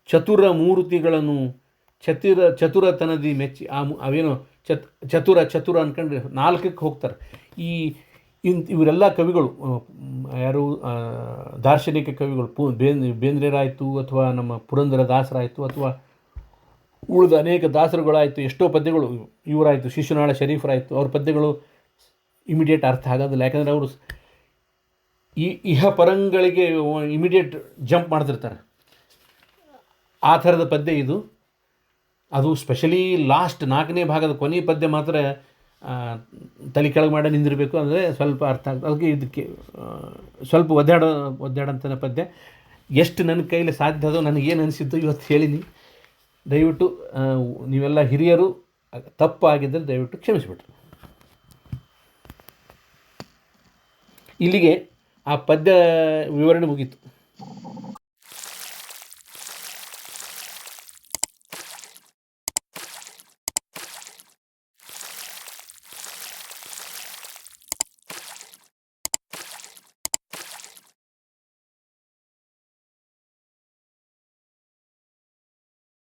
Speaker 2: ಚತುರ ಮೂರ್ತಿಗಳನ್ನು ಚತುರತನದಿ ಮೆಚ್ಚಿ. ಅವೇನೋ ಚತುರ ಅಂದ್ಕೊಂಡ್ರೆ 4ಕ್ಕೆ ಹೋಗ್ತಾರೆ. ಇವರೆಲ್ಲ ಕವಿಗಳು ಯಾರು ದಾರ್ಶನಿಕ ಕವಿಗಳು, ಬೇಂದ್ರೆರಾಯಿತು ಅಥವಾ ನಮ್ಮ ಪುರಂದರದಾಸರಾಯಿತು ಅಥವಾ ಉಳಿದ ಅನೇಕ ದಾಸರುಗಳಾಯಿತು, ಎಷ್ಟೋ ಪದ್ಯಗಳು ಇವರಾಯಿತು, ಶಿಶುನಾಳ ಶರೀಫರಾಯಿತು, ಅವ್ರ ಪದ್ಯಗಳು ಇಮಿಡಿಯೇಟ್ ಅರ್ಥ ಆಗೋದಿಲ್ಲ. ಯಾಕಂದರೆ ಅವರು ಇಹ ಪರಂಗಳಿಗೆ ಇಮಿಡಿಯೇಟ್ ಜಂಪ್ ಮಾಡ್ತಿರ್ತಾರೆ. ಆ ಥರದ ಪದ್ಯ ಇದು. ಅದು ಸ್ಪೆಷಲಿ ಲಾಸ್ಟ್ 4ನೇ ಭಾಗದ ಕೊನೆಯ ಪದ್ಯ ಮಾತ್ರ ತಲೆ ಕೆಳಗೆ ಮಾಡಿ ನಿಂದಿರಬೇಕು, ಅಂದರೆ ಸ್ವಲ್ಪ ಅರ್ಥ ಆಗ್ತದೆ. ಅದಕ್ಕೆ ಇದಕ್ಕೆ ಸ್ವಲ್ಪ ಒದ್ದಾಡಂಥ ಪದ್ಯ. ಎಷ್ಟು ನನ್ನ ಕೈಲಿ ಸಾಧ್ಯ ಅದೋ, ನನಗೇನು ಅನಿಸಿದ್ದು ಇವತ್ತು ಹೇಳಿನಿ. ದಯವಿಟ್ಟು ನೀವೆಲ್ಲ ಹಿರಿಯರು, ತಪ್ಪಾಗಿದ್ದರೆ ದಯವಿಟ್ಟು ಕ್ಷಮಿಸಿಬಿಟ್ರು. ಇಲ್ಲಿಗೆ ಆ ಪದ್ಯ ವಿವರಣೆ ಮುಗೀತು.